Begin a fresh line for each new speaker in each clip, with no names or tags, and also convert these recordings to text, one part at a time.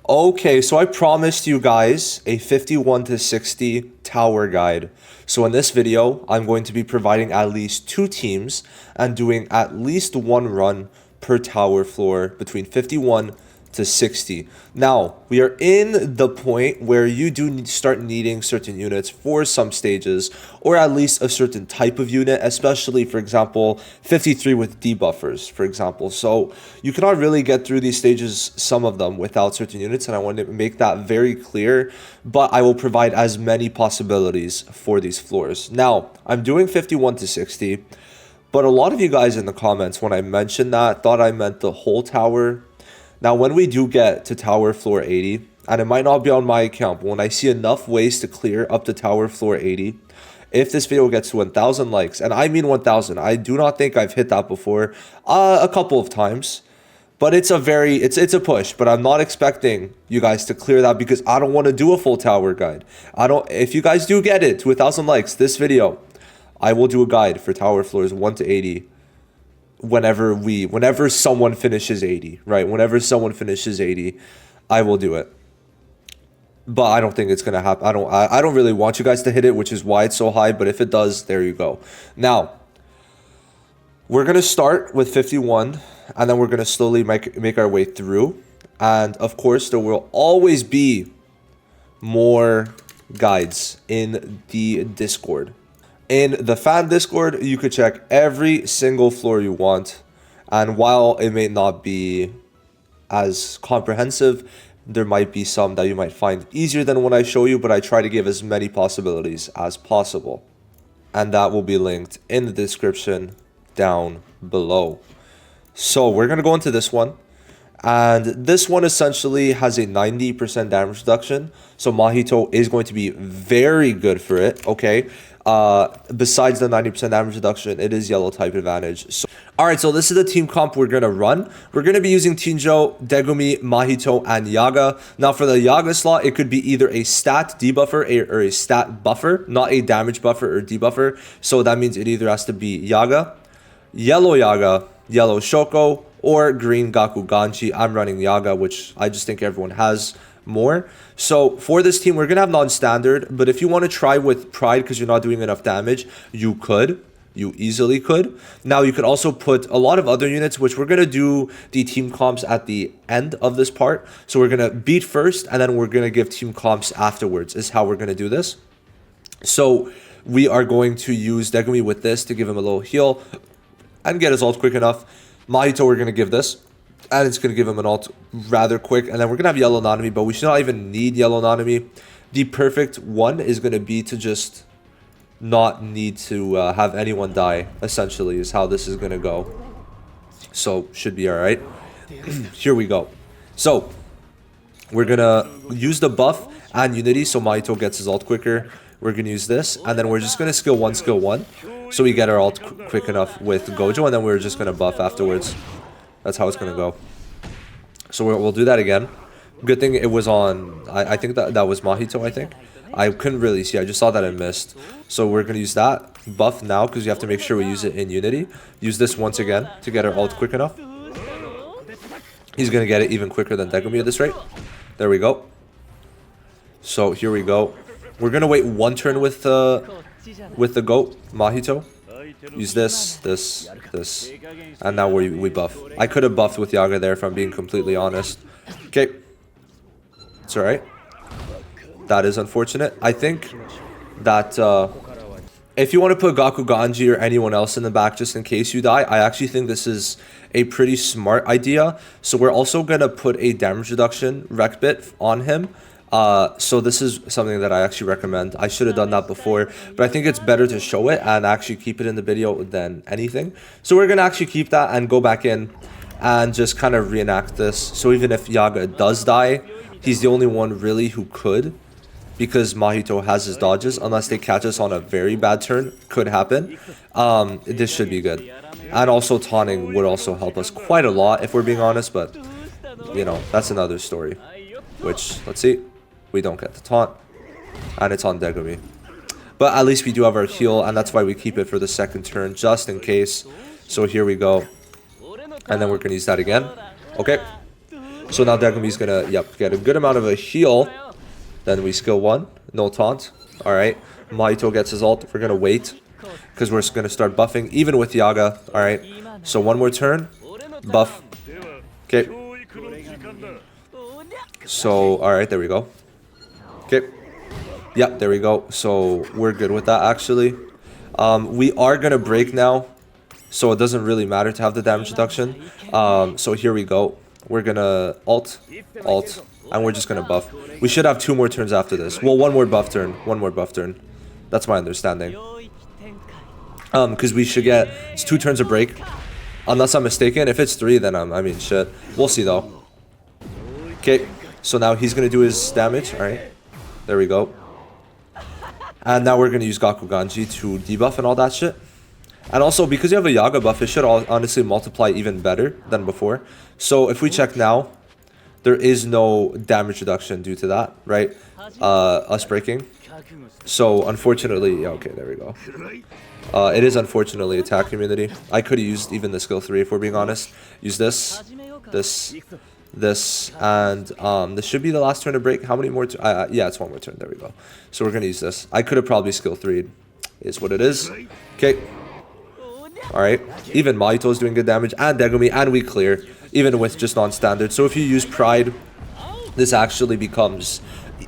Okay, so I promised you guys a 51 to 60 tower guide. So in this video, I'm going to be providing at least 2 teams and doing at least 1 run per tower floor between 51 to 60. Now, we are in the point where you do start needing certain units for some stages, or at least a certain type of unit, especially, for example, 53 with debuffers, for example. So you cannot really get through these stages, some of them, without certain units, and I want to make that very clear, but I will provide as many possibilities for these floors. Now, I'm doing 51 to 60, but a lot of you guys in the comments, when I mentioned that, thought I meant the whole tower. Now, when we do get to tower floor 80, and it might not be on my account, but when I see enough ways to clear up to tower floor 80, if this video gets to 1,000 likes, and I mean 1,000, I do not think I've hit that before, a couple of times, but it's a push, but I'm not expecting you guys to clear that because I don't want to do a full tower guide. If you guys do get it to 1,000 likes, this video, I will do a guide for tower floors 1 to 80. Whenever someone finishes 80, right? Whenever someone finishes 80, I will do it. But I don't think it's gonna happen. I don't really want you guys to hit it, which is why it's so high. But if it does, there you go. Now, we're gonna start with 51, and then we're gonna slowly make our way through. And of course, there will always be more guides in the Discord. In the fan Discord, you could check every single floor you want. And while it may not be as comprehensive, there might be some that you might find easier than what I show you, but I try to give as many possibilities as possible. And that will be linked in the description down below. So we're going to go into this one. And this one essentially has a 90% damage reduction. So Mahito is going to be very good for it, okay? Besides the 90% damage reduction, it is yellow type advantage. So, alright, so this is the team comp we're going to run. We're going to be using Tinjo, Degumi, Mahito, and Yaga. Now for the Yaga slot, it could be either a stat debuffer or a stat buffer, not a damage buffer or debuffer. So that means it either has to be Yaga, yellow Shoko, or green Gaku Ganji. I'm running Yaga, which I just think everyone has more. So for this team, we're going to have non-standard, but if you want to try with Pride because you're not doing enough damage, you could. You easily could. Now, you could also put a lot of other units, which we're going to do the team comps at the end of this part. So we're going to beat first, and then we're going to give team comps afterwards is how we're going to do this. So we are going to use Degumi with this to give him a little heal and get his ult quick enough. Mahito, we're going to give this, and it's going to give him an ult rather quick. And then we're going to have yellow Nanami, but we should not even need yellow Nanami. The perfect one is going to be to just not need to have anyone die, essentially, is how this is going to go. So, should be alright. Here we go. So, we're going to use the buff and Unity, so Mahito gets his ult quicker. We're going to use this, and then we're just going to skill 1, so we get our ult quick enough with Gojo, and then we're just going to buff afterwards. That's how it's going to go. So we'll do that again. Good thing it was on, I think that was Mahito, I think. I couldn't really see, I just saw that I missed. So we're going to use that buff now, because you have to make sure we use it in Unity. Use this once again to get our ult quick enough. He's going to get it even quicker than Degumi at this rate. There we go. So here we go. We're going to wait 1 turn with the GOAT, Mahito. Use this, and now we buff. I could have buffed with Yaga there if I'm being completely honest. Okay. It's alright. That is unfortunate. I think that if you want to put Gaku Ganji or anyone else in the back just in case you die, I actually think this is a pretty smart idea. So we're also going to put a damage reduction rec bit on him. So this is something that I actually recommend. I should have done that before, but I think it's better to show it and actually keep it in the video than anything. So we're going to actually keep that and go back in and just kind of reenact this. So even if Yaga does die, he's the only one really who could, because Mahito has his dodges, unless they catch us on a very bad turn. Could happen. This should be good. And also taunting would also help us quite a lot if we're being honest, but you know, that's another story. Which, let's see. We don't get the taunt, and it's on Degumi. But at least we do have our heal, and that's why we keep it for the second turn, just in case. So here we go. And then we're going to use that again. Okay. So now Degumi's gonna, yep, get a good amount of a heal. Then we skill 1. No taunt. Alright. Mahito gets his ult. We're gonna wait. Because we're gonna start buffing. Even with Yaga. Alright. So one more turn. Buff. Okay. So, alright, there we go. Okay. Yep, there we go. So we're good with that actually. We are gonna break now. So it doesn't really matter to have the damage reduction. So here we go. We're gonna ult, and we're just gonna buff. We should have 2 more turns after this. Well, one more buff turn. That's my understanding. Because we should get, it's 2 turns of break. Unless I'm mistaken. If it's 3, then I mean, shit. We'll see though. Okay, so now he's gonna do his damage. Alright, there we go. And now we're gonna use Gakuganji to debuff and all that shit. And also, because you have a Yaga buff, it should honestly multiply even better than before. So if we check now, there is no damage reduction due to that, right? Us breaking. So unfortunately, yeah, okay, there we go. It is unfortunately attack immunity. I could have used even the skill 3 if we're being honest. Use this, and this should be the last turn to break. How many more? Yeah, it's 1 more turn. There we go. So we're gonna use this. I could have probably skill 3'd. Is what it is. Okay. Alright, even Mahito is doing good damage, and Degumi, and we clear, even with just non-standard. So if you use Pride, this actually becomes,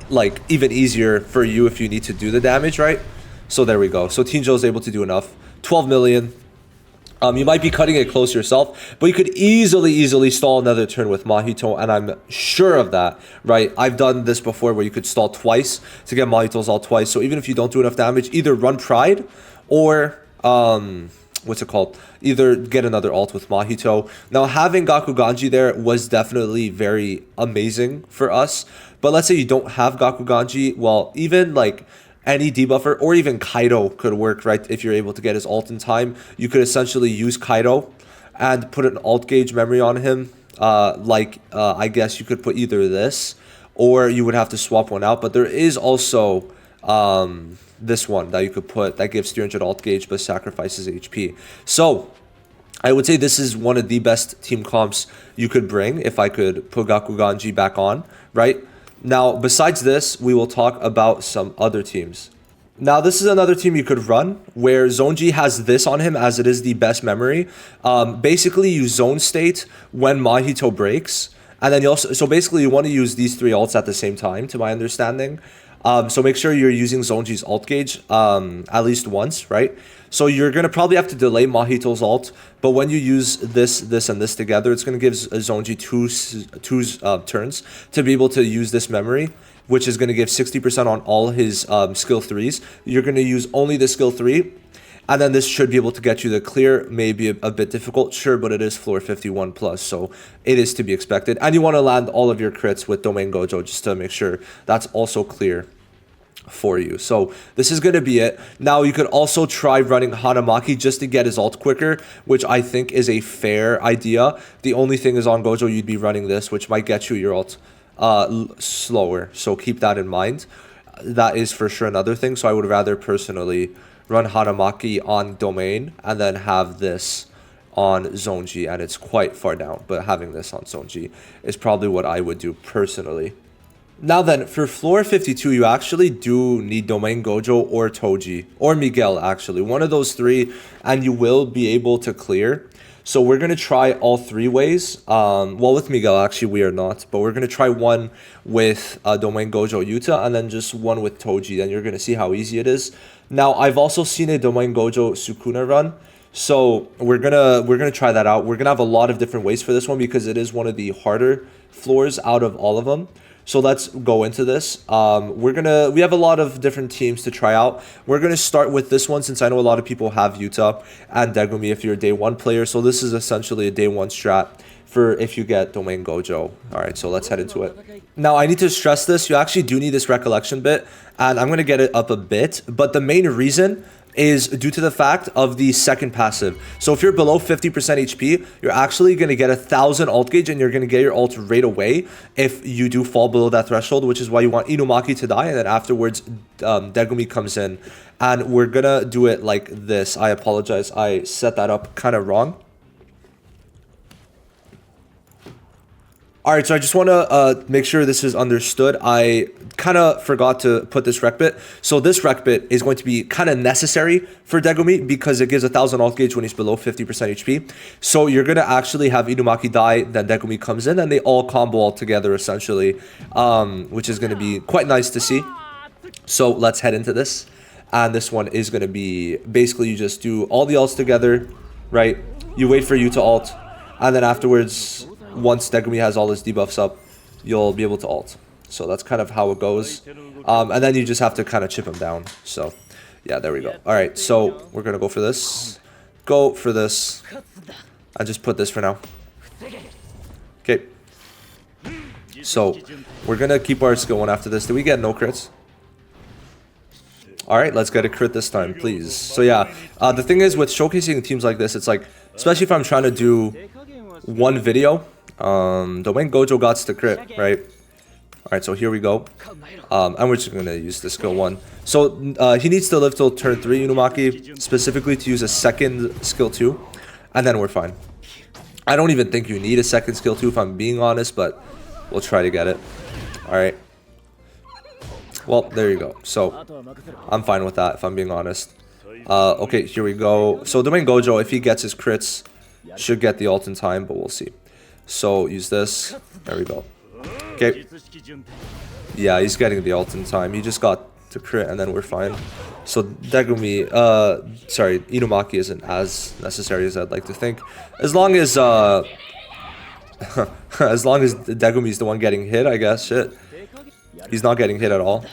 like, even easier for you if you need to do the damage, right? So there we go. So Tinjo is able to do enough. 12 million. You might be cutting it close yourself, but you could easily stall another turn with Mahito, and I'm sure of that, right? I've done this before where you could stall twice to get Mahito's ult twice. So even if you don't do enough damage, either run Pride or, what's it called? Either get another ult with Mahito. Now, having Gakuganji there was definitely very amazing for us. But let's say you don't have Gakuganji. Well, even like any debuffer or even Kaido could work, right? If you're able to get his ult in time, you could essentially use Kaido and put an ult gauge memory on him. I guess you could put either this or you would have to swap one out. But there is also this one that you could put that gives 300 ult gauge but sacrifices HP. So I would say this is one of the best team comps you could bring if I could put Gakuganji back on, right? Now, besides this, we will talk about some other teams. Now, this is another team you could run where Zonji has this on him as it is the best memory. Basically, you zone state when Mahito breaks. And then you also, so basically you want to use these 3 ults at the same time, to my understanding. So make sure you're using Zonji's ult gauge at least once, right? So you're going to probably have to delay Mahito's ult, but when you use this, and this together, it's going to give Zonji two turns to be able to use this memory, which is going to give 60% on all his skill 3s. You're going to use only the skill 3, and then this should be able to get you the clear. Maybe a bit difficult, sure, but it is floor 51 plus, so it is to be expected. And you want to land all of your crits with Domain Gojo just to make sure that's also clear for you. So this is going to be it. Now you could also try running Hanamaki just to get his ult quicker, which I think is a fair idea. The only thing is on Gojo you'd be running this, which might get you your ult slower, so keep that in mind. That is for sure another thing. So I would rather personally run Hanamaki on Domain and then have this on Zonji, and it's quite far down, but having this on Zonji is probably what I would do personally. Now then, for floor 52, you actually do need Domain Gojo or Toji, or Miguel actually, one of those 3, and you will be able to clear. So we're going to try all 3 ways. Well, with Miguel, actually, we are not, but we're going to try one with Domain Gojo Yuta, and then just one with Toji, and you're going to see how easy it is. Now, I've also seen a Domain Gojo Sukuna run, so we're gonna try that out. We're gonna have a lot of different ways for this one because it is one of the harder floors out of all of them. So let's go into this. We have a lot of different teams to try out. We're going to start with this one since I know a lot of people have Yuta and Degumi if you're a day 1 player. So this is essentially a day 1 strat for if you get Domain Gojo. Alright, so let's head into it. Now, I need to stress this. You actually do need this recollection bit, and I'm going to get it up a bit. But the main reason is due to the fact of the second passive. So if you're below 50% HP, you're actually going to get 1,000 ult gauge, and you're going to get your ult right away if you do fall below that threshold, which is why you want Inumaki to die, and then afterwards Degumi comes in. And we're going to do it like this. I apologize. I set that up kind of wrong. All right, so I just want to make sure this is understood. I kind of forgot to put this rec bit. So this rec bit is going to be kind of necessary for Degumi because it gives 1000 alt gauge when he's below 50% HP. So you're going to actually have Inumaki die, then Degumi comes in, and they all combo all together essentially, which is going to be quite nice to see. So let's head into this. And this one is going to be basically you just do all the alts together, right? You wait for you to alt, and then afterwards, once Degumi has all his debuffs up, you'll be able to alt. So that's kind of how it goes. And then you just have to kind of chip him down. So yeah, there we go. All right, so we're going to go for this. Go for this. I just put this for now. Okay. So we're going to keep our skill 1 after this. Did we get no crits? All right, let's get a crit this time, please. So yeah, the thing is with showcasing teams like this, it's like, especially if I'm trying to do one video, Domain Gojo got the crit, right? Alright, so here we go. And we're just going to use the skill 1. So he needs to live till turn 3, Inumaki, specifically to use a second skill 2. And then we're fine. I don't even think you need a second skill 2 if I'm being honest, but we'll try to get it. Alright. Well, there you go. So I'm fine with that if I'm being honest. Okay, here we go. So Domain Gojo, if he gets his crits, should get the ult in time, but we'll see. So use this. There we go. Okay. Yeah, he's getting the ult in time. He just got the crit and then we're fine. So Degumi, sorry, Inumaki isn't as necessary as I'd like to think. As long as as long as Degumi's the one getting hit, I guess. Shit. He's not getting hit at all.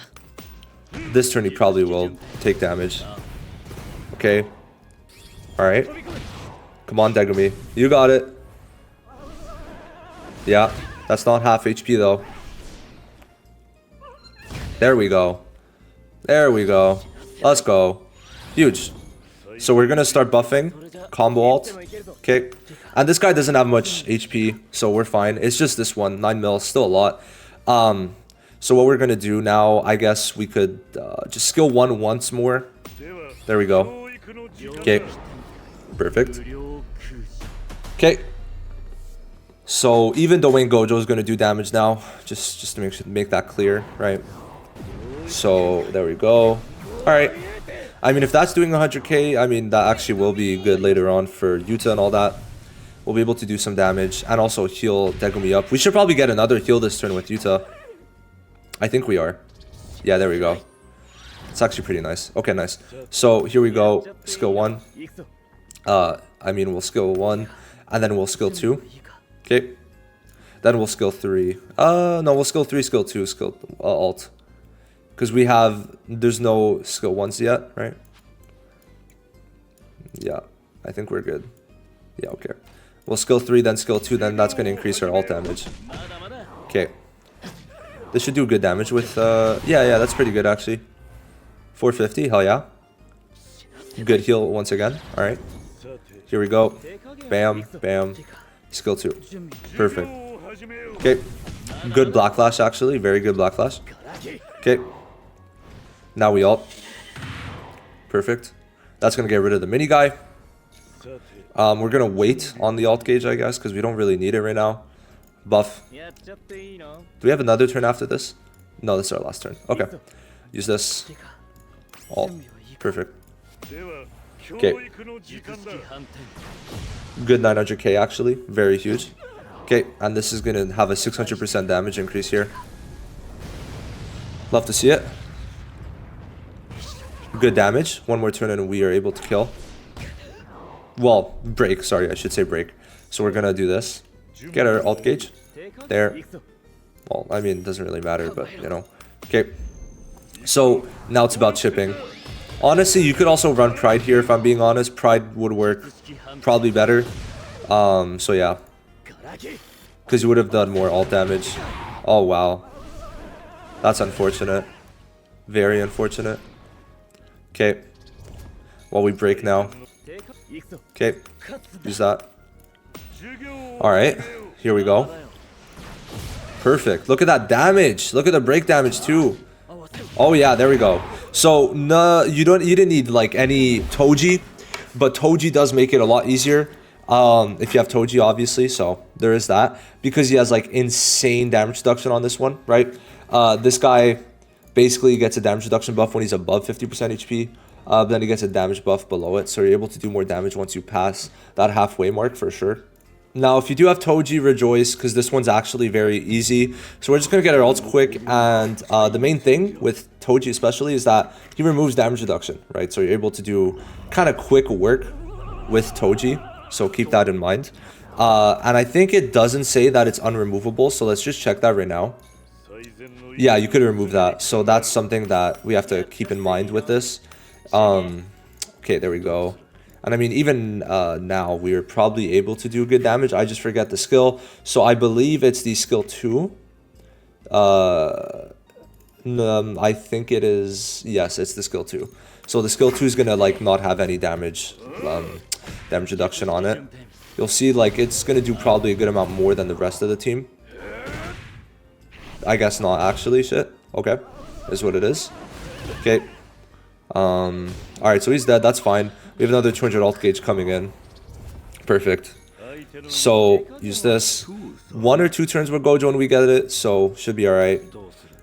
This turn he probably will take damage. Okay. Alright. Come on, Degumi. You got it. Yeah. That's not half HP though. There we go. There we go. Let's go. Huge. So we're gonna start buffing. Combo alt. Okay. And this guy doesn't have much HP, so we're fine. It's just this one. 9 mil. Still a lot. So what we're gonna do now, I guess we could just skill 1 once more. There we go. Okay. Perfect. Okay. So even Domain Gojo is gonna do damage now, just to make that clear, right? So there we go. All right. I mean, if that's doing 100k, I mean that actually will be good later on for Yuta and all that. We'll be able to do some damage and also heal Degumi up. We should probably get another heal this turn with Yuta. I think we are. Yeah, there we go. It's actually pretty nice. Okay, nice. So here we go. Skill 1. I mean, we'll skill 1 and then we'll skill 2. Okay. Then we'll skill 3. No, we'll skill 3, skill 2, skill alt. Because we have, there's no skill 1s yet, right? Yeah, I think we're good. Yeah, okay. We'll skill 3, then skill 2, then that's going to increase our alt damage. Okay. This should do good damage with, yeah, that's pretty good actually. 450, hell yeah. Good heal once again, alright. Here we go. Bam, bam. Skill 2. Perfect. Okay. Good Black Flash actually, very good Black Flash. Okay. Now we ult. Perfect. That's going to get rid of the mini guy. We're going to wait on the alt gauge, I guess, because we don't really need it right now. Buff. Do we have another turn after this? No, this is our last turn. Okay. Use this. Alt. Perfect. Okay. Good 900k actually. Very huge. Okay, and this is going to have a 600% damage increase here. Love to see it. Good damage. One more turn and we are able to kill. Well, break. Sorry, I should say break. So we're going to do this. Get our alt gauge. There. Well, I mean, it doesn't really matter, but, you know. Okay. So, now it's about chipping. Honestly, you could also run Pride here, if I'm being honest. Pride would work probably better. So, yeah. Because you would have done more alt damage. Oh, wow. That's unfortunate. Very unfortunate. Okay. Well, we break now. Okay. Use that. Alright. Here we go. Perfect. Look at that damage. Look at the break damage too. Oh yeah, there we go. So no, you didn't need like any Toji, but Toji does make it a lot easier. If you have Toji, obviously, so there is that. Because he has like insane damage reduction on this one, right? This guy basically gets a damage reduction buff when he's above 50% HP. Then he gets a damage buff below it, so you're able to do more damage once you pass that halfway mark for sure. Now, if you do have Toji, rejoice, because this one's actually very easy. So we're just going to get our ults quick, and the main thing with Toji especially is that he removes damage reduction, right? So you're able to do kind of quick work with Toji, so keep that in mind. And I think it doesn't say that it's unremovable, so let's just check that right now. Yeah, you could remove that, so that's something that we have to keep in mind with this. Okay, there we go. And I mean, even now, we are probably able to do good damage. I just forget the skill. So I believe it's the skill 2. I think it is... Yes, it's the skill 2. So the skill 2 is going to, like, not have any damage reduction on it. You'll see, like, it's going to do probably a good amount more than the rest of the team. I guess not, actually. Shit. Okay. Is what it is. Okay. Alright, so he's dead. That's fine. We have another 200 ult gauge coming in. Perfect. So, use this. 1 or 2 turns with Gojo when we get it, so should be alright.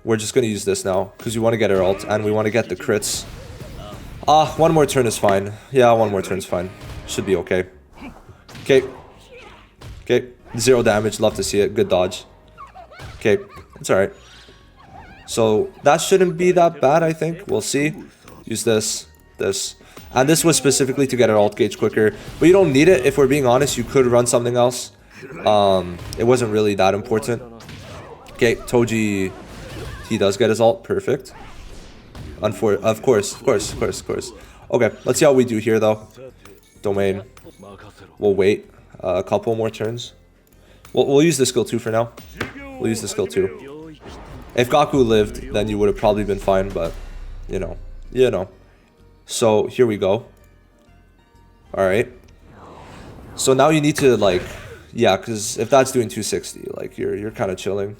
We're just gonna use this now, because we want to get our ult, and we want to get the crits. One more turn is fine. Yeah, one more turn is fine. Should be okay. Okay. Okay. 0 damage. Love to see it. Good dodge. Okay. It's alright. So, that shouldn't be that bad, I think. We'll see. Use this. This. And this was specifically to get our ult gauge quicker. But you don't need it. If we're being honest, you could run something else. It wasn't really that important. Okay, Toji, he does get his ult. Perfect. Of course. Okay, let's see how we do here, though. Domain. We'll wait a couple more turns. We'll use the skill 2 for now. We'll use the skill 2. If Gikku lived, then you would have probably been fine, but, you know. So, here we go. Alright. So now you need to, like... Yeah, because if that's doing 260, like, you're kind of chilling.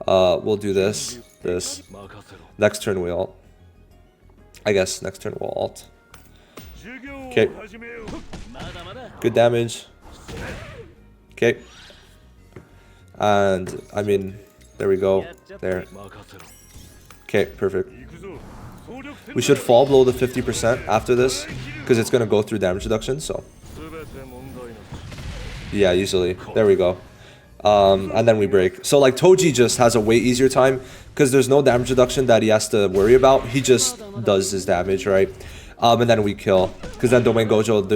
We'll do this. Next turn we ult. I guess next turn we'll ult. Okay. Good damage. Okay. And, I mean, there we go. There. Okay, perfect. We should fall below the 50% after this, because it's going to go through damage reduction, so... Yeah, usually. There we go. And then we break. So, like, Toji just has a way easier time, because there's no damage reduction that he has to worry about. He just does his damage, right? And then we kill. Because then Domain Gojo,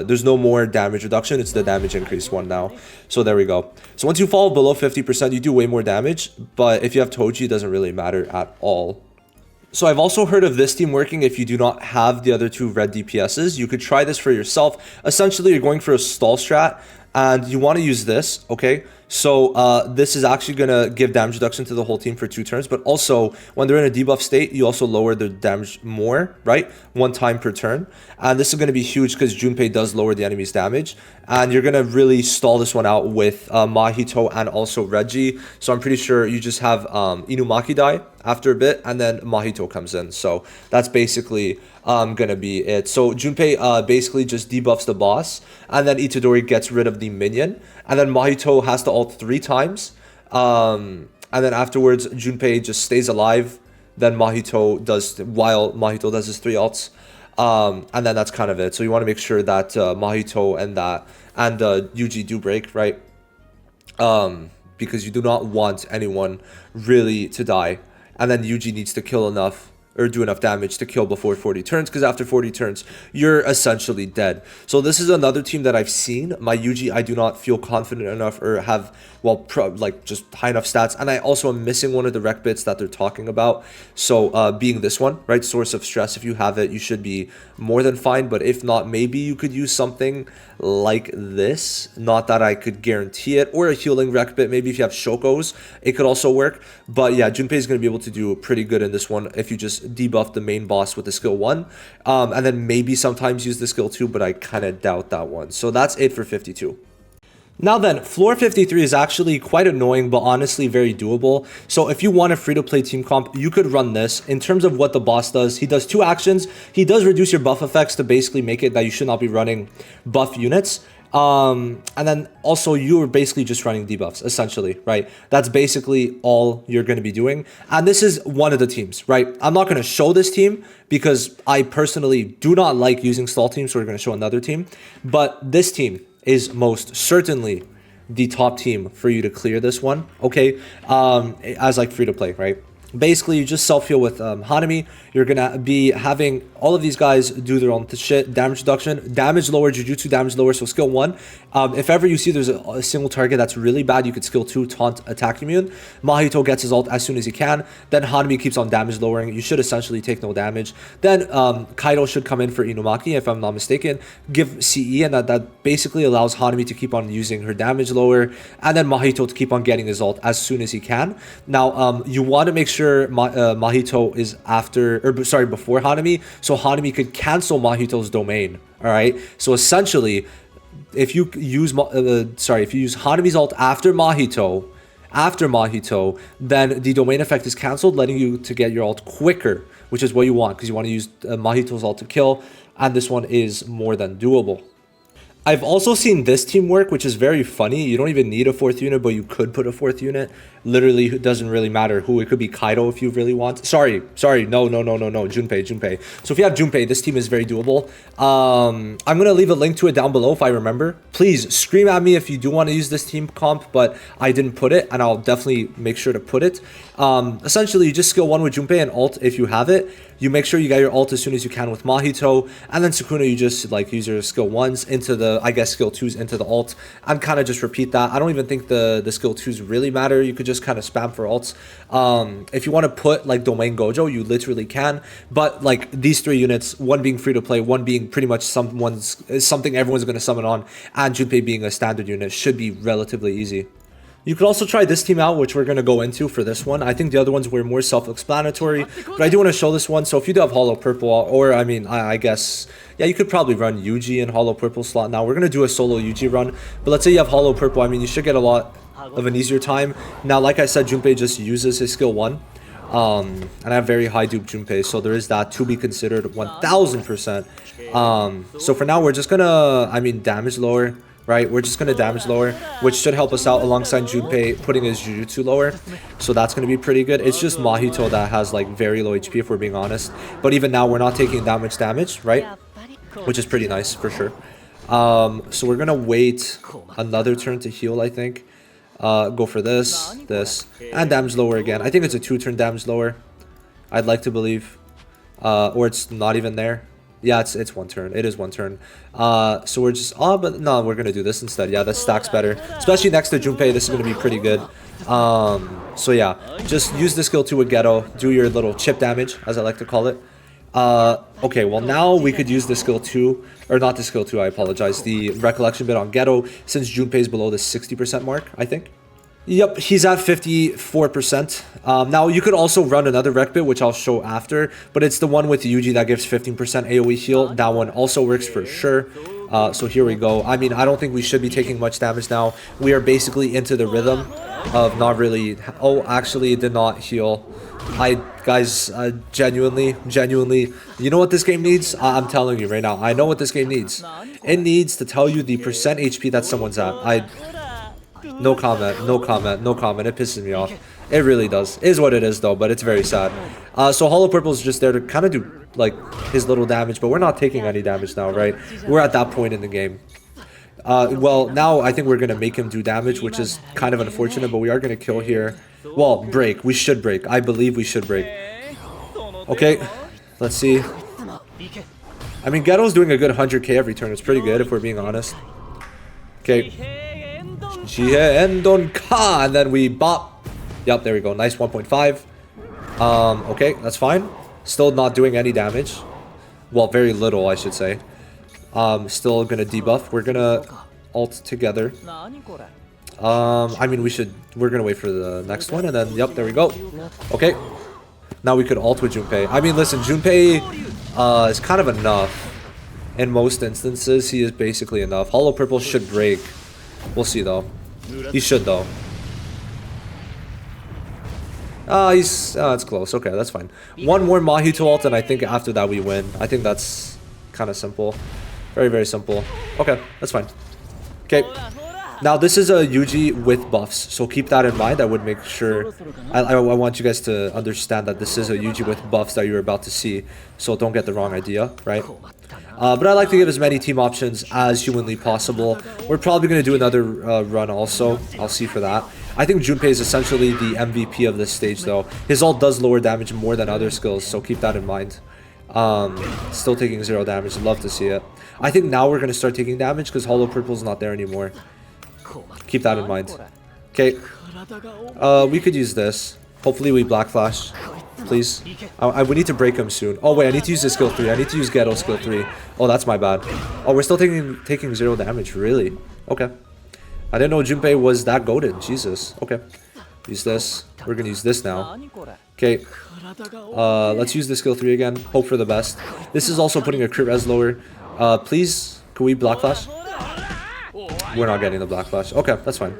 there's no more damage reduction. It's the damage increase one now. So there we go. So once you fall below 50%, you do way more damage. But if you have Toji, it doesn't really matter at all. So I've also heard of this team working if you do not have the other 2 red DPSs. You could try this for yourself. Essentially, you're going for a stall strat. And you want to use this, okay? So this is actually going to give damage reduction to the whole team for 2 turns. But also, when they're in a debuff state, you also lower their damage more, right? 1 time per turn. And this is going to be huge because Junpei does lower the enemy's damage. And you're going to really stall this one out with Mahito and also Reggie. So I'm pretty sure you just have Inumaki die after a bit. And then Mahito comes in. So that's basically... gonna be it. So Junpei basically just debuffs the boss, and then Itadori gets rid of the minion, and then Mahito has to ult 3 times, and then afterwards Junpei just stays alive. Then while Mahito does his 3 ults, and then that's kind of it. So you want to make sure that Mahito and Yuji do break, right? Because you do not want anyone really to die, and then Yuji needs to kill enough or do enough damage to kill before 40 turns, because after 40 turns, you're essentially dead. So this is another team that I've seen. My Yuji, I do not feel confident enough or have, well, just high enough stats. And I also am missing one of the rec bits that they're talking about. So being this one, right? Source of stress. If you have it, you should be more than fine. But if not, maybe you could use something like this. Not that I could guarantee it. Or a healing rec bit. Maybe if you have Shokos, it could also work. But yeah, Junpei is going to be able to do pretty good in this one if you just debuff the main boss with the skill 1. And then maybe sometimes use the skill 2, but I kind of doubt that one. So that's it for 52. Now then, floor 53 is actually quite annoying, but honestly very doable. So if you want a free-to-play team comp, you could run this. In terms of what the boss does, he does 2 actions. He does reduce your buff effects to basically make it that you should not be running buff units. And then also you're basically just running debuffs, essentially, right? That's basically all you're going to be doing. And this is one of the teams, right? I'm not going to show this team because I personally do not like using stall teams, so we're going to show another team. But this team is most certainly the top team for you to clear this one, okay? As like free to play, right? Basically, you just self-heal with Hanami. You're going to be having all of these guys do their own shit. Damage reduction, damage lower, Jujutsu damage lower. So skill 1. If ever you see there's a single target that's really bad, you could skill 2, taunt, attack immune. Mahito gets his ult as soon as he can. Then Hanami keeps on damage lowering. You should essentially take no damage. Then Kaido should come in for Inumaki, if I'm not mistaken. Give CE, and that basically allows Hanami to keep on using her damage lower. And then Mahito to keep on getting his ult as soon as he can. Now, you want to make sure Mahito is before Hanami, so Hanami could cancel Mahito's domain. All right, so essentially, if you use Hanami's ult after Mahito, then the domain effect is cancelled, letting you to get your ult quicker, which is what you want because you want to use Mahito's ult to kill, and this one is more than doable. I've also seen this team work, which is very funny. You don't even need a 4th unit, but you could put a 4th unit. Literally, it doesn't really matter who. It could be Kaido if you really want. Sorry. No. Junpei. So if you have Junpei, this team is very doable. I'm going to leave a link to it down below if I remember. Please scream at me if you do want to use this team comp, but I didn't put it, and I'll definitely make sure to put it. Essentially, you just skill 1 with Junpei and ult if you have it. You make sure you get your ult as soon as you can with Mahito, and then Sukuna, you just like use your skill 1s into the, I guess, skill 2s into the ult, and kind of just repeat that. I don't even think the skill 2s really matter. You could just kind of spam for ults. If you want to put like Domain Gojo, you literally can, but like these 3 units, one being free to play, one being pretty much something everyone's going to summon on, and Junpei being a standard unit, should be relatively easy. You could also try this team out, which we're going to go into for this one. I think the other ones were more self-explanatory, but I do want to show this one. So if you do have Hollow Purple, or I mean, I guess, yeah, you could probably run Yuji in Hollow Purple slot. Now, we're going to do a solo Yuji run, but let's say you have Hollow Purple. I mean, you should get a lot of an easier time. Now, like I said, Junpei just uses his skill 1. And I have very high dupe Junpei, so there is that to be considered 1000%. So for now, we're just going to, I mean, damage lower. Right, we're just going to damage lower, which should help us out alongside Junpei putting his Jujutsu lower. So that's going to be pretty good. It's just Mahito that has like very low HP if we're being honest. But even now, we're not taking that much damage, right? Which is pretty nice for sure. So we're going to wait another turn to heal, I think. Go for this, and damage lower again. I think it's a 2-turn damage lower. I'd like to believe. Or it's not even there. Yeah, it's 1 turn. It is 1 turn. So we're just... Oh, but no, we're going to do this instead. Yeah, that stacks better. Especially next to Junpei, this is going to be pretty good. So yeah, just use the skill 2 with Geto. Do your little chip damage, as I like to call it. Okay, well now we could use the skill 2. Or not the skill 2, I apologize. The recollection bit on Geto, since Junpei is below the 60% mark, I think. Yep, he's at 54%. Now, you could also run another rec bit, which I'll show after, but it's the one with Yuji that gives 15% AoE heal. That one also works for sure. So here we go. I mean, I don't think we should be taking much damage now. We are basically into the rhythm of not really... Oh, actually, it did not heal. Guys, genuinely, you know what this game needs? I'm telling you right now. I know what this game needs. It needs to tell you the percent HP that someone's at. No comment. It pisses me off. It really does. It is what it is, though, but it's very sad. So Hollow Purple is just there to kind of do, like, his little damage, but we're not taking any damage now, right? We're at that point in the game. Well, now I think we're going to make him do damage, which is kind of unfortunate, but we are going to kill here. Well, break. We should break. I believe we should break. Okay, let's see. I mean, Geto's doing a good 100k every turn. It's pretty good, if we're being honest. Okay. And then we bop. Yep, there we go. Nice 1.5. Okay, that's fine. Still not doing any damage. Well, very little, I should say. Still gonna debuff. We're gonna ult together. I mean, we're gonna wait for the next one, and then, yep, there we go. Okay. Now we could ult with Junpei. I mean, listen, Junpei is kind of enough. In most instances, he is basically enough. Hollow Purple should break. We'll see, though. He should, though. It's close. Okay, that's fine. One more Mahito ult, and I think after that we win. I think that's kind of simple. Very, very simple. Okay, that's fine. Okay. Now, this is a Yuji with buffs, so keep that in mind. I would make sure... I want you guys to understand that this is a Yuji with buffs that you're about to see, so don't get the wrong idea, right? But I like to give as many team options as humanly possible. We're probably going to do another run also. I'll see for that. I think Junpei is essentially the MVP of this stage, though. His ult does lower damage more than other skills, so keep that in mind. Still taking 0 damage. Love to see it. I think now we're going to start taking damage because Hollow Purple's not there anymore. Keep that in mind. Okay. We could use this. Hopefully we Black Flash. Please. We need to break him soon. Oh, wait. I need to use his skill 3. I need to use Ghetto skill 3. Oh, that's my bad. Oh, we're still taking 0 damage. Really? Okay. I didn't know Junpei was that goated. Jesus. Okay. Use this. We're going to use this now. Okay. Let's use the skill 3 again. Hope for the best. This is also putting a crit res lower. Please. Can we Black Flash? We're not getting the Black Flash. Okay, that's fine.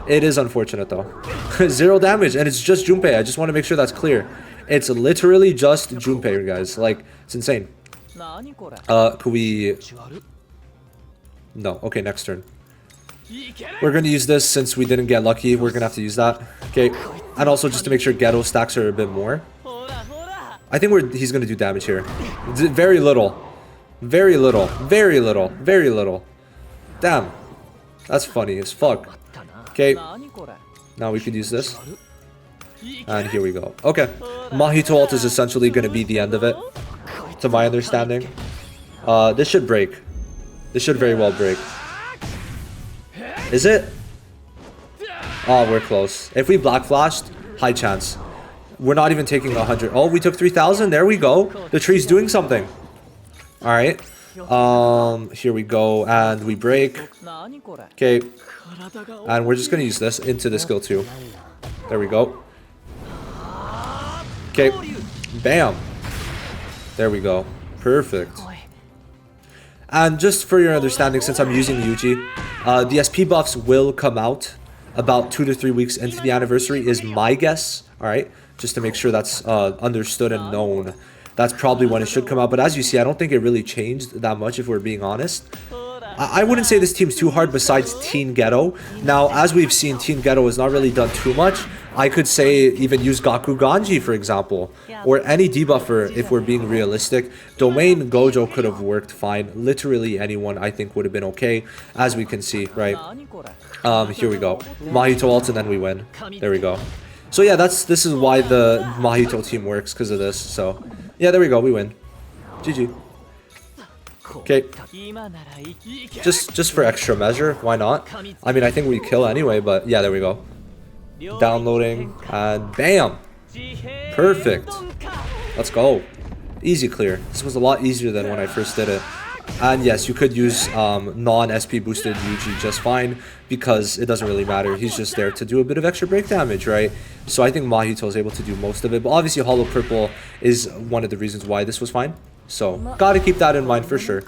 It is unfortunate, though. 0 damage, and it's just Junpei. I just want to make sure that's clear. It's literally just Junpei, guys. Like, it's insane. Could we... No. Okay, next turn. We're going to use this since we didn't get lucky. We're going to have to use that. Okay. And also just to make sure Ghetto stacks are a bit more. I think he's going to do damage here. Very little. Very little. Very little. Very little. Damn. That's funny as fuck. Okay. Now we could use this. And here we go. Okay. Mahito ult is essentially going to be the end of it. To my understanding. This should break. This should very well break. Is it? Oh, we're close. If we Black Flashed, high chance. We're not even taking 100. Oh, we took 3,000. There we go. The tree's doing something. Alright. Here we go. And we break. Okay. And we're just going to use this into the skill 2. There we go. Okay. Bam. There we go. Perfect. And just for your understanding, since I'm using Yuji, the SP buffs will come out about 2 to 3 weeks into the anniversary is my guess. Alright. Just to make sure that's understood and known. That's probably when it should come out. But as you see, I don't think it really changed that much if we're being honest. I wouldn't say this team's too hard besides Teen Ghetto. Now, as we've seen, Teen Ghetto has not really done too much. I could say even use Gakku Ganji, for example. Or any debuffer, if we're being realistic. Domain Gojo could have worked fine. Literally anyone, I think, would have been okay. As we can see, right? Here we go. Mahito ult and then we win. There we go. So yeah, this is why the Mahito team works, because of this. So yeah, there we go. We win. GG. Okay. Just for extra measure, why not? I mean, I think we kill anyway, but yeah, there we go. Downloading, and bam! Perfect. Let's go. Easy clear. This was a lot easier than when I first did it. And yes, you could use non-SP boosted Yuji just fine, because it doesn't really matter. He's just there to do a bit of extra break damage, right? So I think Mahito is able to do most of it. But obviously Hollow Purple is one of the reasons why this was fine. So gotta keep that in mind for sure.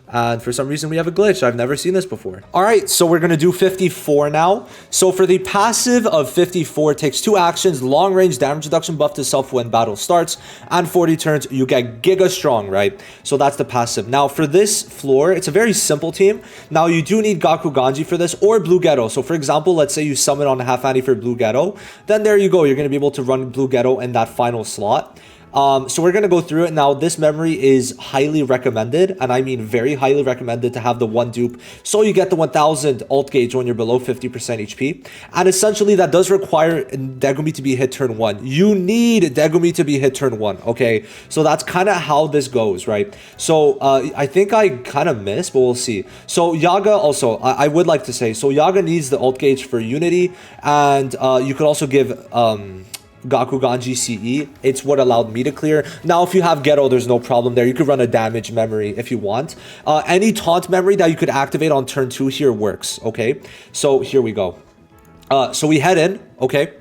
And for some reason we have a glitch. I've never seen this before. Alright, so we're gonna do 54 now. So for the passive of 54, it takes 2 actions, long range damage reduction buff to self when battle starts, and 40 turns you get Giga Strong, right? So that's the passive. Now for this floor, it's a very simple team. Now you do need Gakku Ganji for this, or Blue Ghetto. So for example, let's say you summon on a half anti for Blue Ghetto, then there you go. You're gonna be able to run Blue Ghetto in that final slot. So we're going to go through it now. This memory is highly recommended, and I mean very highly recommended to have the 1 dupe, so you get the 1000 ult gauge when you're below 50% HP. And essentially that does require Degumi to be hit turn 1. You need Degumi to be hit turn 1, okay? So that's kind of how this goes, right? So I think I kind of missed, but we'll see. So Yaga also, I would like to say, so Yaga needs the ult gauge for Unity, and you could also give Gakku Ganji CE. It's what allowed me to clear. Now, if you have Ghetto, there's no problem there. You could run a damage memory if you want. Any taunt memory that you could activate on turn 2 here works, okay? So here we go. So we head in, okay?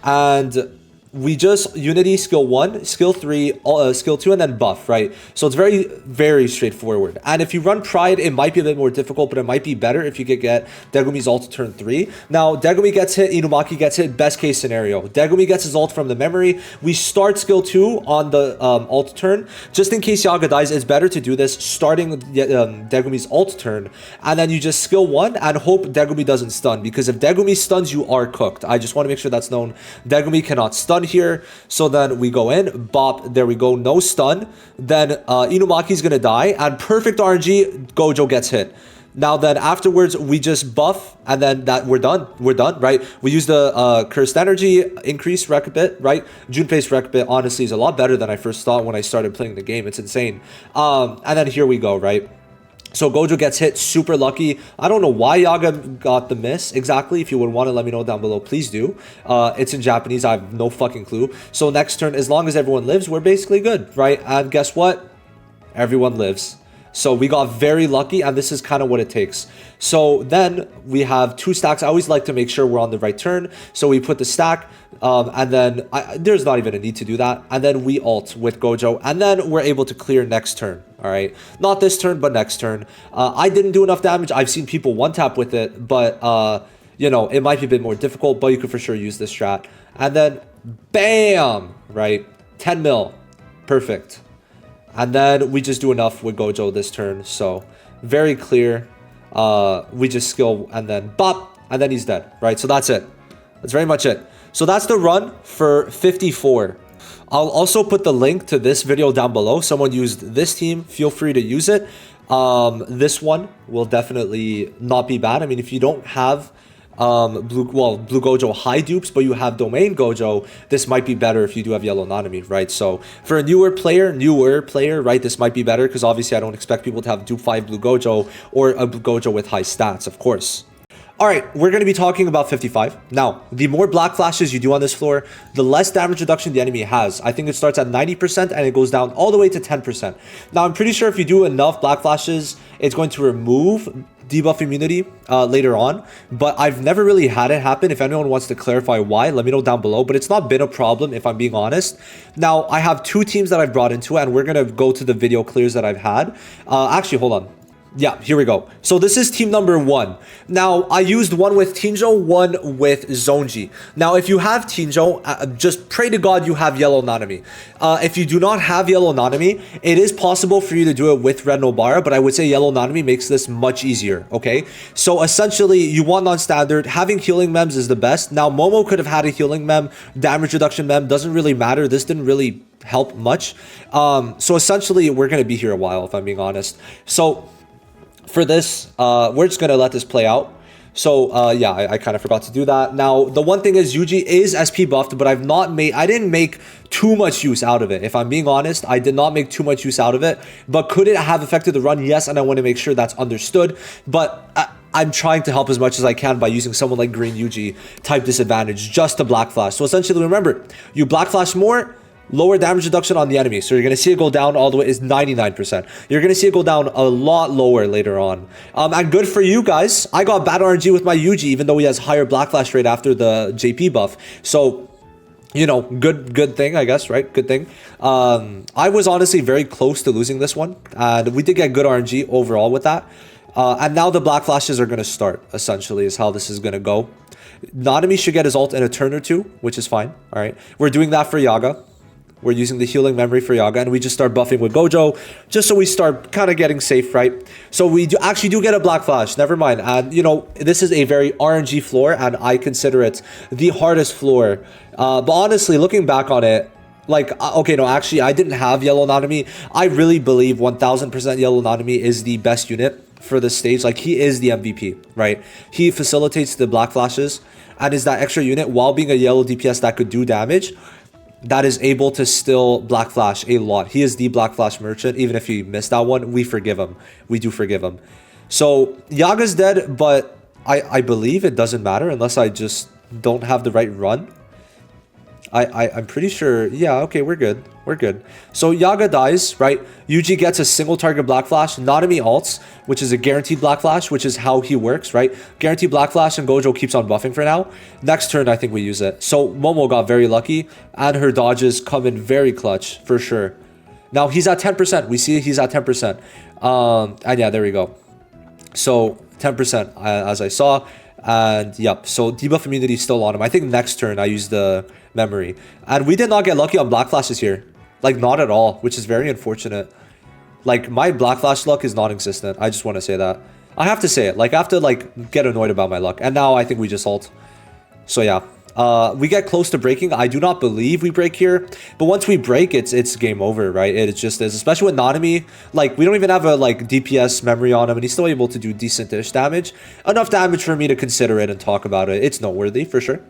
And we just Unity skill 1, skill 3, skill 2, and then buff, right? So it's very, very straightforward. And if you run Pride, it might be a bit more difficult, but it might be better if you could get Degumi's ult to turn 3. Now, Degumi gets hit, Inumaki gets hit, best case scenario. Degumi gets his ult from the memory. We start skill 2 on the ult turn. Just in case Yaga dies, it's better to do this starting Degumi's ult turn, and then you just skill 1 and hope Degumi doesn't stun, because if Degumi stuns, you are cooked. I just want to make sure that's known. Degumi cannot stun here, so then we go in, bop, there we go, no stun. Then Inumaki's gonna die, and perfect RNG, Gojo gets hit. Now then afterwards, we just buff, and then we're done, right? We use the cursed energy, increase rec bit, right? Junpei's rec bit honestly is a lot better than I first thought when I started playing the game. It's insane. And then here we go, right? So Gojo gets hit, super lucky. I don't know why Yaga got the miss exactly. If you would want to let me know down below, please do. It's in Japanese, I have no fucking clue. So next turn, as long as everyone lives, we're basically good, right? And guess what? Everyone lives. So we got very lucky, and this is kind of what it takes. So then we have 2 stacks. I always like to make sure we're on the right turn. So we put the stack, and then there's not even a need to do that. And then we ult with Gojo, and then we're able to clear next turn. All right, not this turn, but next turn. I didn't do enough damage. I've seen people one-tap with it, but you know, it might be a bit more difficult, but you could for sure use this strat. And then bam, right, 10 mil, perfect. And then we just do enough with Gojo this turn. So very clear. We just skill and then bop, and then he's dead, right? So that's it. That's very much it. So that's the run for 54. I'll also put the link to this video down below. Someone used this team. Feel free to use it. This one will definitely not be bad. I mean, if you don't have blue Gojo high dupes, but you have domain Gojo, this might be better if you do have yellow Nanami, right? So for a newer player, right, this might be better, because obviously I don't expect people to have dupe 5 blue Gojo or a blue Gojo with high stats, of course. All right, we're going to be talking about 55. Now, the more black flashes you do on this floor, the less damage reduction the enemy has. I think it starts at 90% and it goes down all the way to 10%. Now, I'm pretty sure if you do enough black flashes, it's going to remove debuff immunity later on, but I've never really had it happen. If anyone wants to clarify why, let me know down below, but it's not been a problem if I'm being honest. Now, I have 2 teams that I've brought into it, and we're going to go to the video clears that I've had. Actually, hold on. Yeah, here we go. So this is team number 1. Now, I used one with Tinjo, one with Zonji. Now, if you have Tinjo, just pray to God you have yellow Nanami. If you do not have yellow Nanami, it is possible for you to do it with red Nobara, but I would say yellow Nanami makes this much easier, okay? So essentially, you want non-standard. Having healing mems is the best. Now, Momo could have had a healing mem. Damage reduction mem doesn't really matter. This didn't really help much. So essentially, we're going to be here a while, if I'm being honest. So for this, we're just going to let this play out. So yeah, I kind of forgot to do that. Now, the one thing is Yuji is SP buffed, but I didn't make too much use out of it. If I'm being honest, I did not make too much use out of it. But could it have affected the run? Yes, and I want to make sure that's understood. But I'm trying to help as much as I can by using someone like Green Yuji type disadvantage just to black flash. So essentially, remember, you black flash more, lower damage reduction on the enemy. So you're going to see it go down all the way is 99%. You're going to see it go down a lot lower later on. And good for you guys. I got bad RNG with my Yuji, even though he has higher black flash rate after the JP buff. So, you know, good thing, I guess, right? Good thing. I was honestly very close to losing this one. And we did get good RNG overall with that. And now the black flashes are going to start, essentially, is how this is going to go. Nanami should get his ult in a turn or 2, which is fine. All right. We're doing that for Yaga. We're using the healing memory for Yaga, and we just start buffing with Gojo, just so we start kind of getting safe, right? So we actually do get a black flash, never mind. And, you know, this is a very RNG floor, and I consider it the hardest floor. But honestly, looking back on it, like, okay, no, actually, I didn't have yellow Nanami. I really believe 1000% yellow Nanami is the best unit for this stage. Like, he is the MVP, right? He facilitates the black flashes, and is that extra unit while being a yellow DPS that could do damage, that is able to still black flash a lot. He is the black flash merchant. Even if he missed that one, we forgive him. We do forgive him. So Yaga's dead, but I believe it doesn't matter unless I just don't have the right run. I'm pretty sure. Yeah, okay, we're good. We're good. So Yaga dies, right? Yuji gets a single target Black Flash, Nanami ults, which is a guaranteed Black Flash, which is how he works, right? Guaranteed Black Flash, and Gojo keeps on buffing for now. Next turn, I think we use it. So Momo got very lucky, and her dodges come in very clutch, for sure. Now he's at 10%. We see he's at 10%. And yeah, there we go. So 10%, as I saw. And yep, so debuff immunity is still on him. I think next turn I use the memory. And we did not get lucky on Black Flashes here. Like, not at all, which is very unfortunate. Like, my Black Flash luck is non-existent. I just want to say that. I have to say it. Like, I have to, like, get annoyed about my luck. And now I think we just ult. So yeah. We get close to breaking. I do not believe we break here, but once we break, it's game over, right? It just is, especially with Nanami. Like, we don't even have a like DPS memory on him, and he's still able to do decent-ish damage, enough damage for me to consider it and talk about it. It's noteworthy for sure.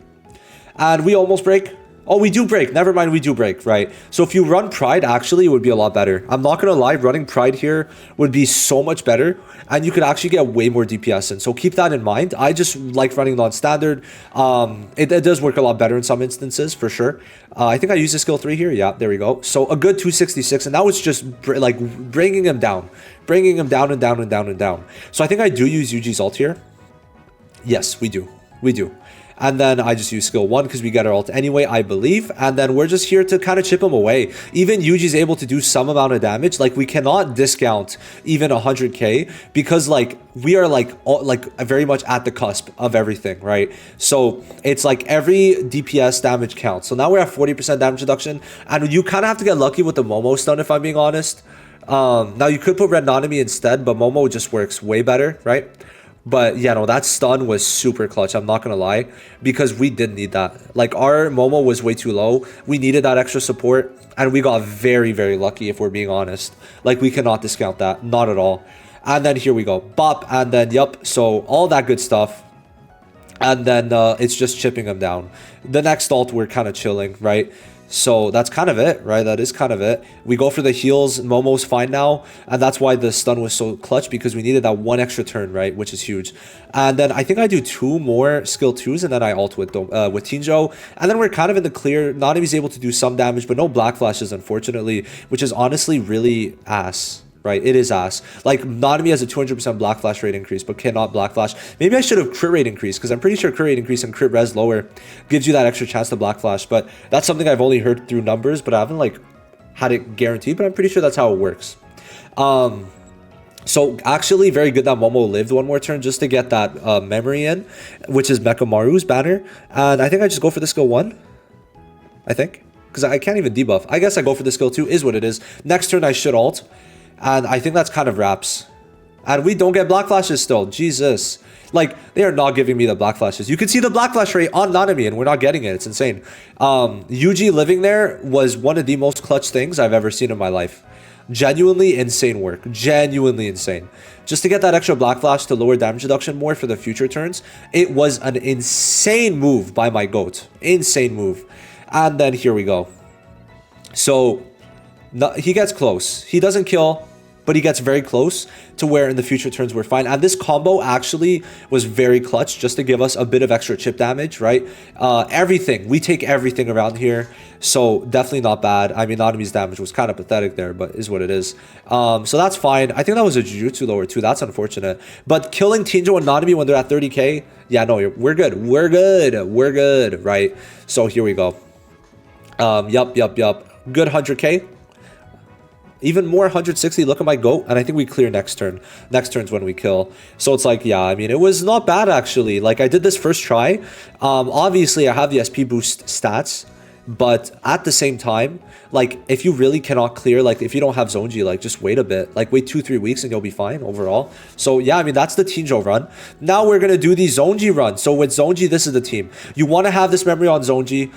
And we almost break. Oh, we do break. Never mind, we do break, right? So if you run Pride, actually, it would be a lot better. I'm not going to lie, running Pride here would be so much better, and you could actually get way more DPS in. So keep that in mind. I just like running non-standard. It does work a lot better in some instances, for sure. I think I used a skill 3 here. Yeah, there we go. So a good 266, and now it's just like bringing him down. Bringing him down and down and down and down. So I think I do use Yuji's ult here. Yes, we do. We do. And then I just use skill 1 because we get our ult anyway, I believe. And then we're just here to kind of chip him away. Even Yuji's able to do some amount of damage. Like, we cannot discount even 100k because, like, we are, like very much at the cusp of everything, right? So it's like every DPS damage counts. So now we're at 40% damage reduction. And you kind of have to get lucky with the Momo stun, if I'm being honest. Now, you could put Red Nanami instead, but Momo just works way better, right? But yeah, no, that stun was super clutch. I'm not going to lie, because we did need that. Like, our Momo was way too low. We needed that extra support, and we got very, very lucky, if we're being honest. Like, we cannot discount that. Not at all. And then here we go. Bop, and then, yup. So all that good stuff. And then it's just chipping him down. The next ult, we're kind of chilling, right? So that's kind of it, right? That is kind of it. We go for the heals. Momo's fine now. And that's why the stun was so clutch, because we needed that one extra turn, right? Which is huge. And then I think I do 2 more skill 2s, and then I ult with Tinjo. And then we're kind of in the clear. Nanami's able to do some damage, but no Black Flashes, unfortunately, which is honestly really ass. Right, it is ass. Like, Nanami has a 200% Black Flash rate increase, but cannot Black Flash. Maybe I should have crit rate increase, because I'm pretty sure crit rate increase and crit res lower gives you that extra chance to Black Flash. But that's something I've only heard through numbers, but I haven't, like, had it guaranteed, but I'm pretty sure that's how it works. So actually, very good that Momo lived one more turn just to get that memory in, which is Mekamaru's banner. And I think I just go for the skill 1, I think, because I can't even debuff. I guess I go for the skill 2, is what it is. Next turn, I should ult. And I think that's kind of wraps. And we don't get Black Flashes still. Jesus. Like, they are not giving me the Black Flashes. You can see the Black Flash rate on Nanami, and we're not getting it. It's insane. Yuji living there was one of the most clutch things I've ever seen in my life. Genuinely insane work. Genuinely insane. Just to get that extra Black Flash to lower damage reduction more for the future turns, it was an insane move by my GOAT. Insane move. And then here we go. So no, he gets close. He doesn't kill, but he gets very close to where in the future turns we're fine. And this combo actually was very clutch just to give us a bit of extra chip damage, right? Everything. We take everything around here. So definitely not bad. I mean, Nanami's damage was kind of pathetic there, but is what it is. So that's fine. I think that was a Jujutsu lower too. That's unfortunate. But killing Tinjo and Nanami when they're at 30k, yeah, no, we're good. We're good. We're good, right? So here we go. Yup. Good 100k. Even more 160, look at my GOAT, and I think we clear next turn. Next turn's when we kill. So it's like, yeah, I mean, it was not bad, actually. Like, I did this first try. Obviously, I have the SP boost stats, but at the same time, like, if you really cannot clear, like, if you don't have Zonji, like, just wait a bit. Like, wait 2-3 weeks and you'll be fine overall. So, yeah, I mean, that's the Tinjo run. Now we're going to do the Zonji run. So, with Zonji, this is the team. You want to have this memory on Zonji.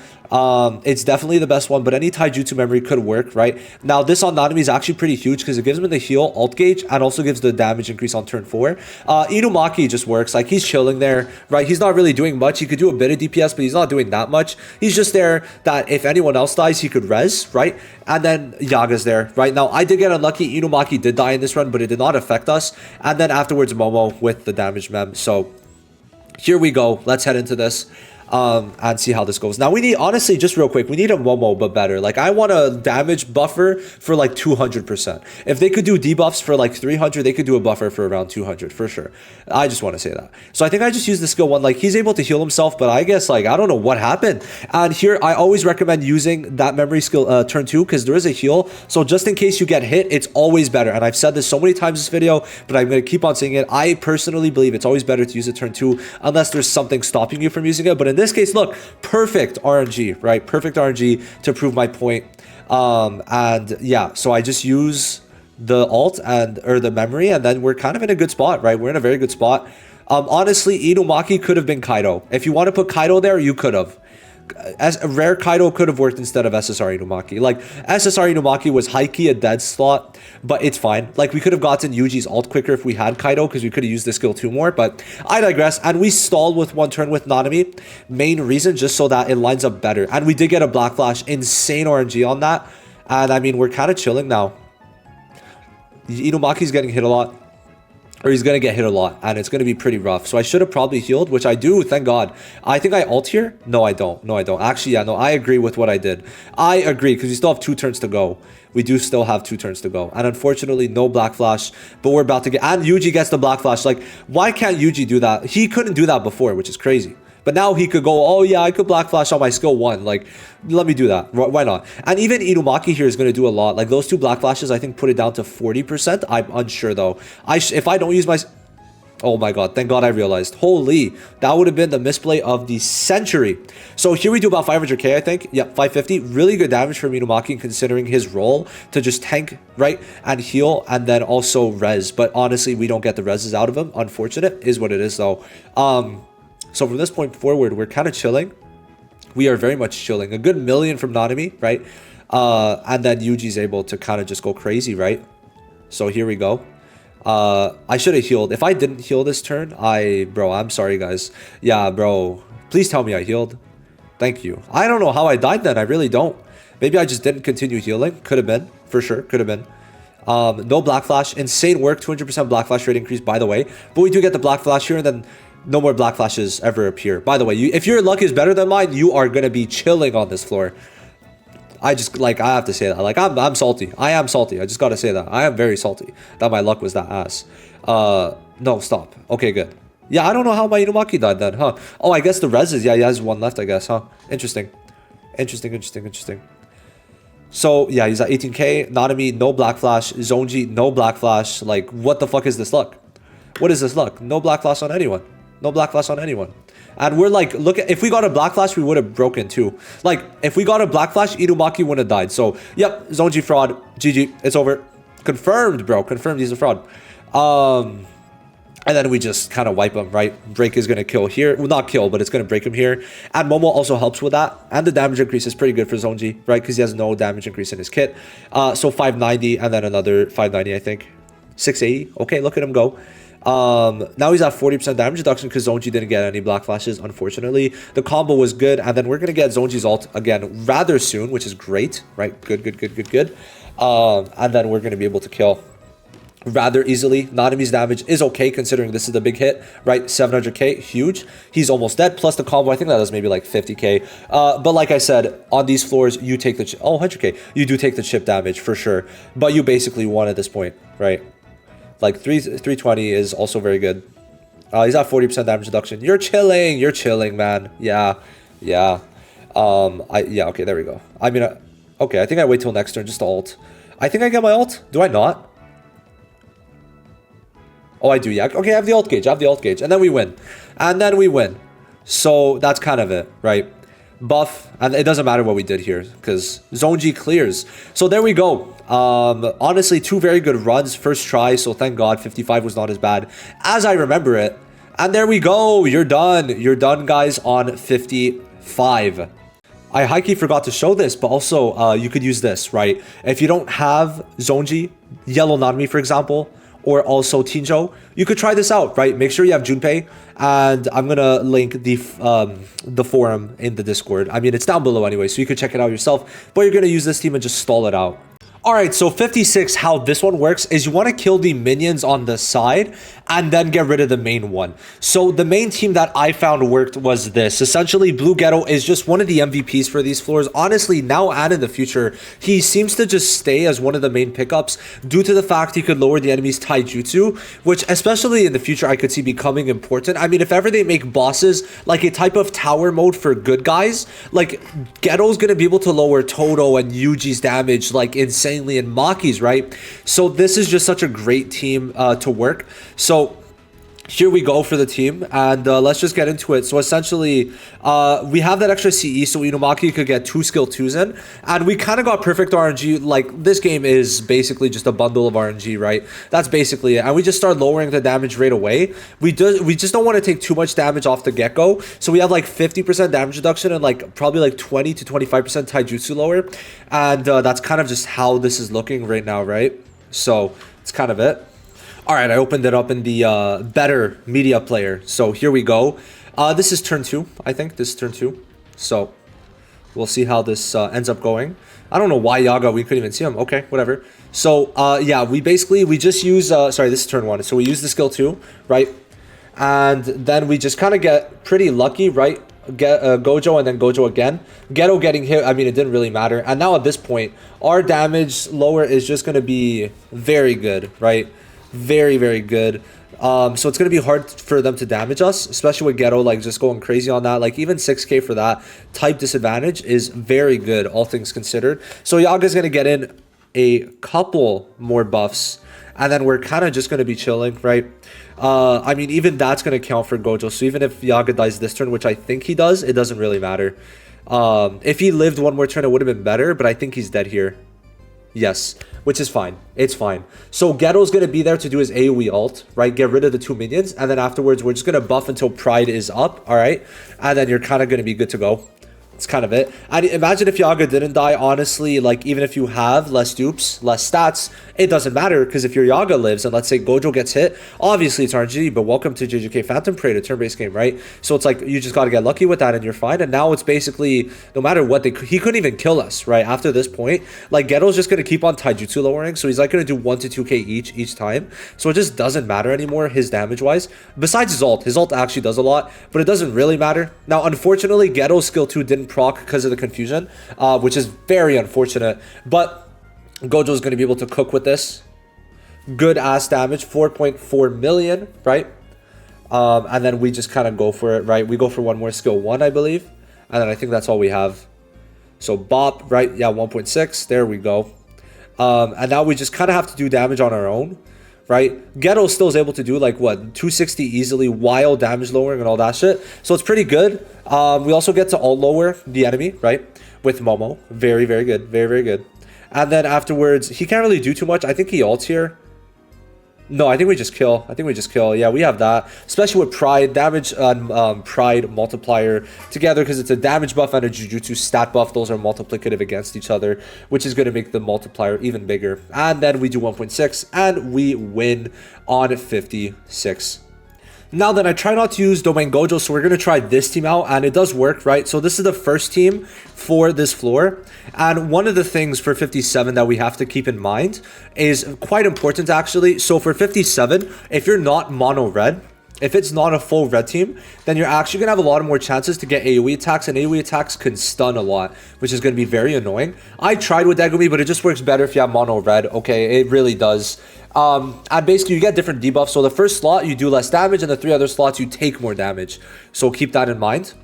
It's definitely the best one, but any taijutsu memory could work, right? Now, this on Nanami is actually pretty huge because it gives him the heal, alt gauge, and also gives the damage increase on turn 4. Inumaki just works. Like, he's chilling there, right? He's not really doing much. He could do a bit of DPS, but he's not doing that much. He's just there that if anyone else dies, he could res, right? And then Yaga's there, right? Now, I did get unlucky. Inumaki did die in this run, but it did not affect us. And then afterwards, Momo with the damage mem. So here we go. Let's head into this. and see how this goes. Now we need, honestly, just real quick, we need a Momo, but better. Like, I want a damage buffer for like 200%. If they could do debuffs for like 300, they could do a buffer for around 200 for sure. I just want to say that. So I think I just used the skill 1. Like, he's able to heal himself, but I guess, like, I don't know what happened. And here, I always recommend using that memory skill turn 2, because there is a heal. So just in case you get hit, it's always better. And I've said this so many times in this video, but I'm going to keep on saying it. I personally believe it's always better to use it turn 2, unless there's something stopping you from using it. But in this case, look, perfect RNG, right? Perfect RNG to prove my point. And yeah, so I just use the alt or the memory, and then we're kind of in a good spot, right? We're in a very good spot. Honestly, Inumaki could have been Kaido. If you want to put Kaido there, you could have. As a rare Kaido could have worked instead of SSR Inumaki. Like, SSR Inumaki was high-key a dead slot, but it's fine. Like, we could have gotten Yuji's ult quicker if we had Kaido, because we could have used the skill 2 more, but I digress. And we stalled with 1 turn with Nanami. Main reason, just so that it lines up better. And we did get a Black Flash. Insane RNG on that. And, I mean, we're kind of chilling now. Inumaki's getting hit a lot. Or he's going to get hit a lot, and it's going to be pretty rough. So I should have probably healed, which I do, thank God. I think I ult here. No, I don't. No, I don't. Actually, yeah, no, I agree with what I did. I agree, because we still have 2 turns to go. We do still have 2 turns to go. And unfortunately, no Black Flash, but we're about to get... And Yuji gets the Black Flash. Like, why can't Yuji do that? He couldn't do that before, which is crazy. But now he could go, oh yeah, I could Black Flash on my skill 1. Like, let me do that. Why not? And even Inumaki here is going to do a lot. Like, those 2 Black Flashes, I think, put it down to 40%. I'm unsure, though. If I don't use my... Oh my God, thank God I realized. Holy, that would have been the misplay of the century. So here we do about 500k, I think. Yep, 550. Really good damage from Inumaki, considering his role to just tank, right, and heal, and then also res. But honestly, we don't get the reses out of him. Unfortunate is what it is, though. So from this point forward, we're kind of chilling. We are very much chilling. A good million from Nanami, right? And then Yuji's able to kind of just go crazy, right? So here we go. I should have healed. If I didn't heal this turn, bro, I'm sorry, guys. Yeah, bro, please tell me I healed. Thank you. I don't know how I died then. I really don't. Maybe I just didn't continue healing. Could have been, for sure. Could have been. No Black Flash. Insane work. 200% Black Flash rate increase, by the way. But we do get the Black Flash here, and then no more Black Flashes ever appear. By the way, if your luck is better than mine, you are going to be chilling on this floor. I have to say that. Like, I'm salty. I am salty. I just got to say that. I am very salty that my luck was that ass. No, stop. Okay, good. Yeah, I don't know how my Inumaki died then, huh? Oh, I guess the reses. Yeah, he has 1 left, I guess, huh? Interesting. Interesting. So, yeah, he's at 18k. Nanami, no Black Flash. Zonji, no Black Flash. Like, what the fuck is this luck? What is this luck? No Black Flash on anyone. No Black Flash on anyone. And we're like, look, if we got a Black Flash, we would have broken too. Like, if we got a Black Flash, Inumaki wouldn't have died. So, yep, Zonji fraud. GG. It's over. Confirmed, bro. Confirmed he's a fraud. And then we just kind of wipe him, right? Break is going to kill here. Well, not kill, but it's going to break him here. And Momo also helps with that. And the damage increase is pretty good for Zonji, right? Because he has no damage increase in his kit. So 590 and then another 590, I think. 680. Okay, look at him go. Now he's at 40% damage reduction because Zonji didn't get any Black Flashes, unfortunately. The combo was good, and then we're going to get Zonji's ult again rather soon, which is great, right? Good. And then we're going to be able to kill rather easily. Nanami's damage is okay considering this is the big hit, right? 700k, huge. He's almost dead, plus the combo, I think that was maybe like 50k. But like I said, on these floors, you take the... 100k. You do take the chip damage, for sure. But you basically won at this point, right? Like 320 is also very good. He's at 40% damage reduction. You're chilling, man. Yeah. Okay, there we go. I mean, okay, I think I wait till next turn just to ult. I think I get my ult. Do I not? Oh, I do, yeah. Okay, I have the ult gauge. And then we win. So that's kind of it, right? Buff, and it doesn't matter what we did here because Zonji clears. So there we go. Honestly, 2 very good runs, first try, so thank God 55 was not as bad as I remember it. And there we go. You're done, guys, on 55. I high-key forgot to show this, but also you could use this, right? If you don't have Zonji, Yellow Nanami, for example, or also Tinjo, you could try this out, right? Make sure you have Junpei, and I'm gonna link the forum in the Discord. I mean, it's down below anyway, so you could check it out yourself, but you're gonna use this team and just stall it out. All right, so 56, how this one works is you want to kill the minions on the side and then get rid of the main one. So the main team that I found worked was this. Essentially, Blue Ghetto is just one of the MVPs for these floors. Honestly, now and in the future, he seems to just stay as one of the main pickups due to the fact he could lower the enemy's taijutsu, which especially in the future I could see becoming important. I mean, if ever they make bosses like a type of tower mode for good guys, like Ghetto's going to be able to lower Toto and Yuji's damage like insanely in Maki's, right? So this is just such a great team to work. So here we go for the team, and let's just get into it. So essentially, we have that extra CE, so Inumaki could get 2 skill 2s in, and we kind of got perfect RNG. Like, this game is basically just a bundle of RNG, right? That's basically it, and we just start lowering the damage right away. We just don't want to take too much damage off the get-go, so we have like 50% damage reduction and like probably like 20 to 25% taijutsu lower, and that's kind of just how this is looking right now, right? So it's kind of it. All right, I opened it up in the better media player. So here we go. This is turn 2, I think. This is turn 2. So we'll see how this ends up going. I don't know why Yaga, we couldn't even see him. Okay, whatever. So yeah, we just use, sorry, this is turn 1. So we use the skill 2, right? And then we just kind of get pretty lucky, right? Get Gojo and then Gojo again. Ghetto getting hit, I mean, it didn't really matter. And now at this point, our damage lower is just going to be very good, right? Very, very good. So it's going to be hard for them to damage us, especially with Ghetto, like, just going crazy on that. Like, even 6k for that type disadvantage is very good, all things considered. So Yaga's going to get in a couple more buffs, and then we're kind of just going to be chilling, right? I mean, even that's going to count for Gojo. So even if Yaga dies this turn, which I think he does, it doesn't really matter. If he lived one more turn, it would have been better, but I think he's dead here. Yes, which is fine. It's fine. So Ghetto's going to be there to do his AoE ult, right? Get rid of the 2 minions. And then afterwards, we're just going to buff until Pride is up, all right? And then you're kind of going to be good to go. It's kind of it. And imagine if Yaga didn't die, honestly, like, even if you have less dupes, less stats, it doesn't matter, because if your Yaga lives and let's say Gojo gets hit, obviously it's RNG, but welcome to JJK Phantom Parade, a turn-based game, right? So it's like, you just got to get lucky with that and you're fine. And now it's basically, no matter what, he couldn't even kill us, right? After this point, like, Ghetto's just going to keep on taijutsu lowering, so he's like going to do 1 to 2k each time. So it just doesn't matter anymore, his damage-wise. Besides his ult actually does a lot, but it doesn't really matter. Now, unfortunately, Ghetto's skill 2 didn't proc because of the confusion, which is very unfortunate, but Gojo's going to be able to cook with this. Good ass damage, 4.4 million, right? And then we just kind of go for it, right? We go for one more skill 1, I believe, and then I think that's all we have. So Bop, right? Yeah, 1.6, there we go. And now we just kind of have to do damage on our own, right? Ghetto still is able to do like what, 260 easily while damage lowering and all that shit. So it's pretty good. We also get to ult lower the enemy, right? With Momo. Very, very good. Very, very good. And then afterwards, he can't really do too much. I think he ults here. No, I think we just kill. Yeah, we have that. Especially with Pride. Damage and Pride multiplier together, because it's a damage buff and a Jujutsu stat buff. Those are multiplicative against each other, which is going to make the multiplier even bigger. And then we do 1.6 and we win on 56. Now then, I try not to use Domain Gojo, so we're going to try this team out, and it does work, right? So this is the first team for this floor, and one of the things for 57 that we have to keep in mind is quite important, actually. So for 57, if you're not mono red, if it's not a full red team, then you're actually going to have a lot of more chances to get AoE attacks, and AoE attacks can stun a lot, which is going to be very annoying. I tried with Degumi, but it just works better if you have mono red. Okay, it really does. And basically you get different debuffs. So the first slot you do less damage, and the 3 other slots you take more damage. So keep that in mind.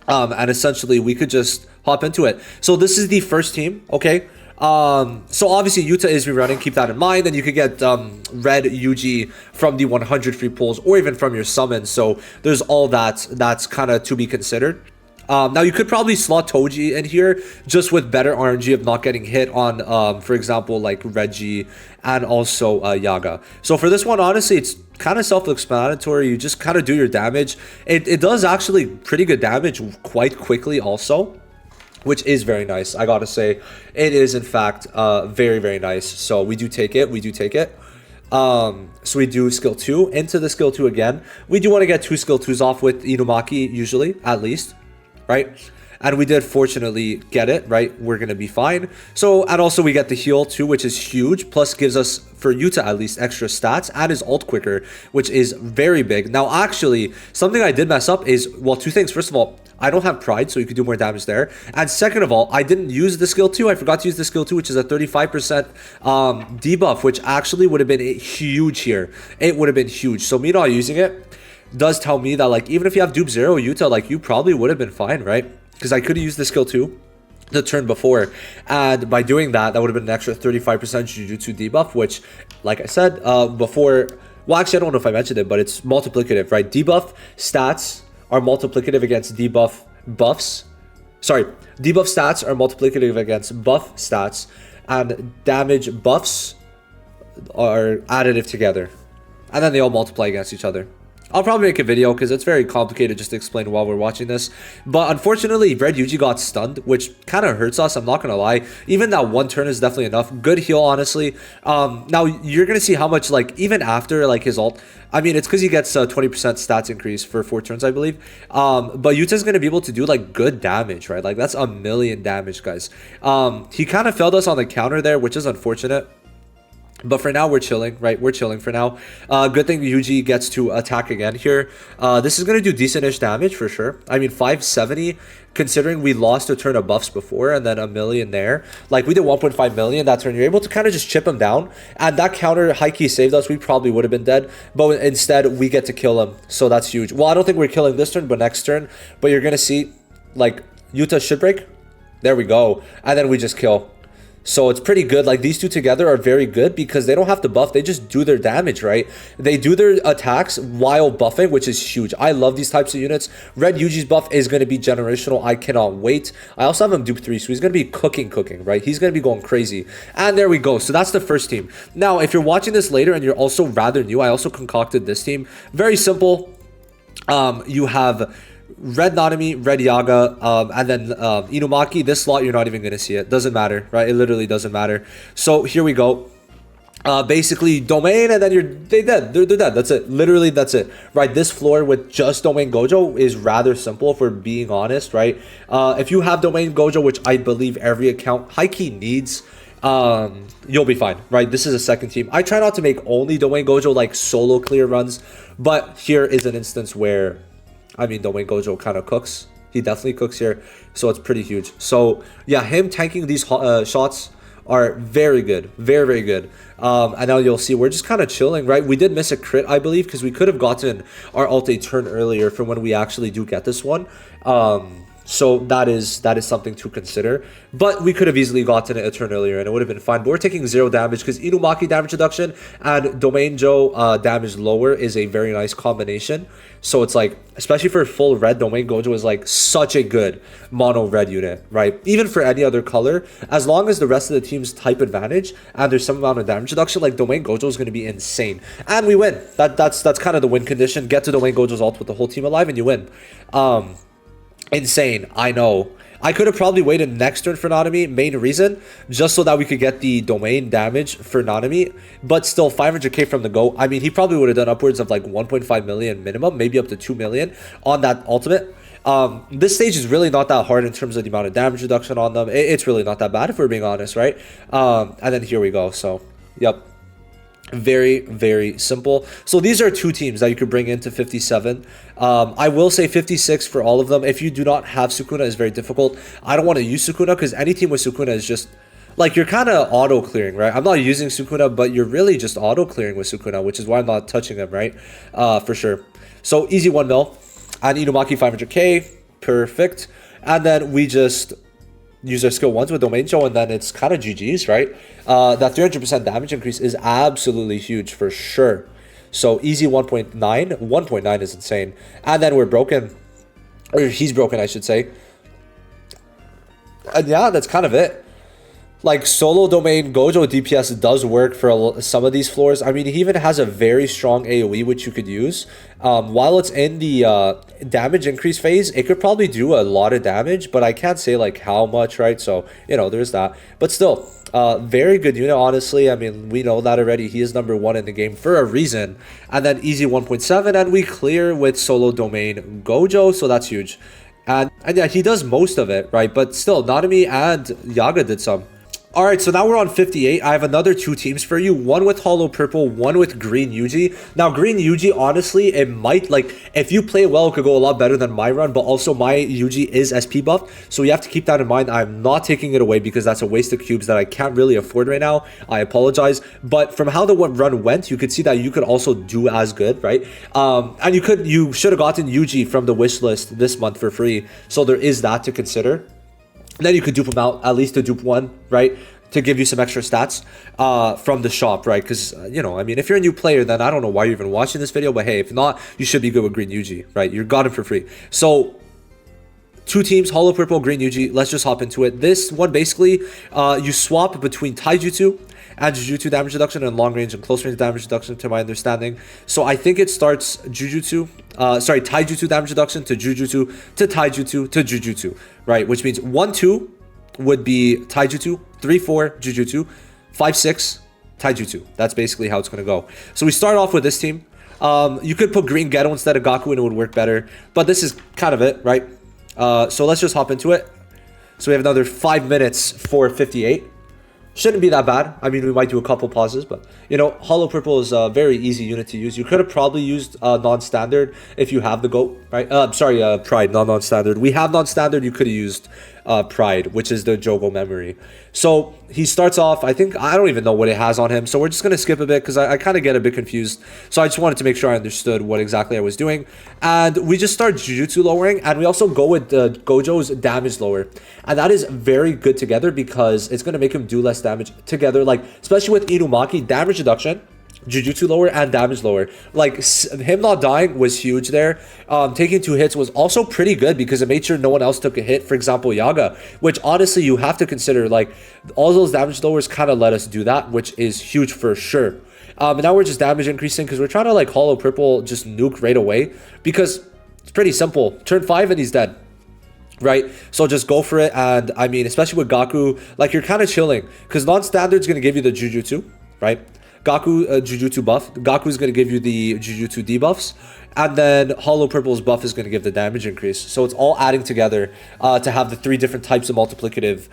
And essentially we could just hop into it. So this is the first team, okay? So obviously Yuta is rerunning, keep that in mind. And you could get red Yuji from the 100 free pulls, or even from your summons. So there's all that's kind of to be considered. Now you could probably slot Toji in here just with better RNG of not getting hit on, for example, like Reggie and also Yaga. So for this one, honestly, it's kind of self-explanatory. You just kind of do your damage. It does actually pretty good damage quite quickly also, which is very nice. I gotta say, it is in fact very, very nice. So we do take it. So we do skill 2 into the skill 2 again. We do want to get 2 skill 2s off with Inumaki usually, at least. Right? and we did fortunately get it, right? We're gonna be fine. So, and also we get the heal too, which is huge, plus gives us, for Yuta at least, extra stats, and his ult quicker, which is very big. Now, actually, something I did mess up is, well, two things. First of all, I don't have pride, so you could do more damage there. And second of all, I didn't use the skill 2. I forgot to use the skill 2, which is a 35% debuff, which actually would have been huge here. It would have been huge. So me not using it does tell me that, like, even if you have dupe 0 Yuta, like, you probably would have been fine, right? Because I could have used the skill 2 the turn before, and by doing that, that would have been an extra 35% Jujutsu debuff, which, like I said before, well, actually, I don't know if I mentioned it, but it's multiplicative, right? Debuff stats are multiplicative against debuff buffs. Sorry, debuff stats are multiplicative against buff stats, and damage buffs are additive together, and then they all multiply against each other. I'll probably make a video because it's very complicated just to explain while we're watching this. But unfortunately, Red Yuji got stunned, which kind of hurts us. I'm not going to lie. Even that one turn is definitely enough. Good heal, honestly. Now, you're going to see how much, like, even after, like, his ult. I mean, it's because he gets a 20% stats increase for 4 turns, I believe. But Yuta's going to be able to do, like, good damage, right? Like, that's 1,000,000 damage, guys. He kind of failed us on the counter there, which is unfortunate. But for now, we're chilling, right? We're chilling for now. Good thing Yuji gets to attack again here. This is going to do decent-ish damage for sure. I mean, 570, considering we lost a turn of buffs before and then 1,000,000 there. Like, we did 1.5 million that turn. You're able to kind of just chip him down. And that counter high-key saved us. We probably would have been dead. But instead, we get to kill him. So that's huge. Well, I don't think we're killing this turn, but next turn. But you're going to see, like, Yuta should break. There we go. And then we just kill. So it's pretty good. Like, these two together are very good because they don't have to buff. They just do their damage, right? They do their attacks while buffing, which is huge. I love these types of units. Red Yuji's buff is going to be generational. I cannot wait. I also have him dupe 3, so he's going to be cooking, right? He's going to be going crazy. And there we go. So that's the first team. Now, if you're watching this later and you're also rather new, I also concocted this team. Very simple. You have Red Nanami, Red Yaga, and then Inumaki. This slot, you're not even going to see it. Doesn't matter, right? It literally doesn't matter. So here we go. Basically, Domain, and then they're dead. They're dead. That's it. Literally, that's it. Right? This floor with just Domain Gojo is rather simple, if we're being honest, right? If you have Domain Gojo, which I believe every account high-key needs, you'll be fine, right? This is a second team. I try not to make only Domain Gojo like solo clear runs, but here is an instance where, I mean, Domain Gojo kind of cooks. He definitely cooks here, so it's pretty huge. So yeah, him tanking these shots are very good, very, very good. And now you'll see we're just kind of chilling, right? We did miss a crit, I believe, because we could have gotten our ult a turn earlier for when we actually do get this one. So that is something to consider. But we could have easily gotten it a turn earlier and it would have been fine. But we're taking 0 damage because Inumaki damage reduction and Domain Joe damage lower is a very nice combination. So it's like, especially for full red, Domain Gojo is like such a good mono red unit, right? Even for any other color, as long as the rest of the team's type advantage and there's some amount of damage reduction, like Domain Gojo is going to be insane. And we win. That's kind of the win condition. Get to Domain Gojo's ult with the whole team alive and you win. Insane, I know. I could have probably waited next turn for Nanami, main reason, just so that we could get the domain damage for Nanami, but still 500k from the go. I mean, he probably would have done upwards of like 1.5 million minimum, maybe up to 2 million on that ultimate. This stage is really not that hard in terms of the amount of damage reduction on them. It's really not that bad if we're being honest, right? And then here we go. So, yep. Very, very simple. So these are two teams that you could bring into 57. I will say 56 for all of them. If you do not have Sukuna, it's very difficult. I don't want to use Sukuna because any team with Sukuna is just like you're kind of auto clearing, right? I'm not using Sukuna, but you're really just auto clearing with Sukuna, which is why I'm not touching him, right? For sure. So easy 1 mil and Inumaki 500k, perfect. And then we just use our skill once with Domain Joe, and then it's kind of GG's, right? That 300% damage increase is absolutely huge for sure. So easy 1.9. 1.9 is insane. And then we're broken. Or he's broken, I should say. And yeah, that's kind of it. Like, solo Domain Gojo DPS does work for some of these floors. I mean, he even has a very strong AoE, which you could use. While it's in the damage increase phase, it could probably do a lot of damage, but I can't say, like, how much, right? So, you know, there's that. But still, very good unit, honestly. I mean, we know that already. He is #1 in the game for a reason. And then easy 1.7, and we clear with solo Domain Gojo, so that's huge. And yeah, he does most of it, right? But still, Nanami and Yaga did some. All right, so now we're on 58. I have another two teams for you. One with Hollow Purple, one with Green Yuji. Now, Green Yuji, honestly, it might, like, if you play well, it could go a lot better than my run, but also my Yuji is SP buffed, so you have to keep that in mind. I'm not taking it away because that's a waste of cubes that I can't really afford right now. I apologize. But from how the run went, you could see that you could also do as good, right? And you should have gotten Yuji from the wish list this month for free, so there is that to consider. And then you could dupe them out, at least to dupe one, right? To give you some extra stats from the shop, right? Because, you know, I mean, if you're a new player, then I don't know why you're even watching this video. But hey, if not, you should be good with Green Yuji, right? You got him for free. So, two teams, Hollow Purple, Green Yuji. Let's just hop into it. This one, basically, you swap between Taijutsu and Jujutsu damage reduction and long range and close range damage reduction, to my understanding. So I think it starts Taijutsu damage reduction to Jujutsu to Taijutsu to Jujutsu, right? Which means 1-2 would be Taijutsu, 3-4 Jujutsu, 5-6 Taijutsu. That's basically how it's going to go. So we start off with this team. You could put Green Ghetto instead of Gaku and it would work better, but this is kind of it, right? So let's just hop into it. So we have another 5 minutes for 58. Shouldn't be that bad. I mean, we might do a couple pauses, but, you know, Hollow Purple is a very easy unit to use. You could have probably used non-standard if you have the GOAT, right? Pride, not non-standard. We have non-standard. You could have used Pride, which is the Jogo memory. So he starts off, I don't even know what it has on him. So we're just going to skip a bit because I kind of get a bit confused. So I just wanted to make sure I understood what exactly I was doing. And we just start Jujutsu lowering, and we also go with the Gojo's damage lower. And that is very good together because it's going to make him do less damage together. Like, especially with Inumaki, damage reduction, Jujutsu lower, and damage lower. Like, him not dying was huge there. Taking 2 hits was also pretty good because it made sure no one else took a hit. For example, Yaga, which honestly you have to consider. Like, all those damage lowers kind of let us do that, which is huge for sure. And now we're just damage increasing because we're trying to, like, Hollow Purple just nuke right away because it's pretty simple. Turn 5 and he's dead. Right, so just go for it. And I mean, especially with Gaku, like, you're kind of chilling because non-standard's going to give you the Jujutsu, right? Gaku Jujutsu buff. Gaku is going to give you the Jujutsu debuffs, and then Hollow Purple's buff is going to give the damage increase. So it's all adding together to have the 3 different types of multiplicative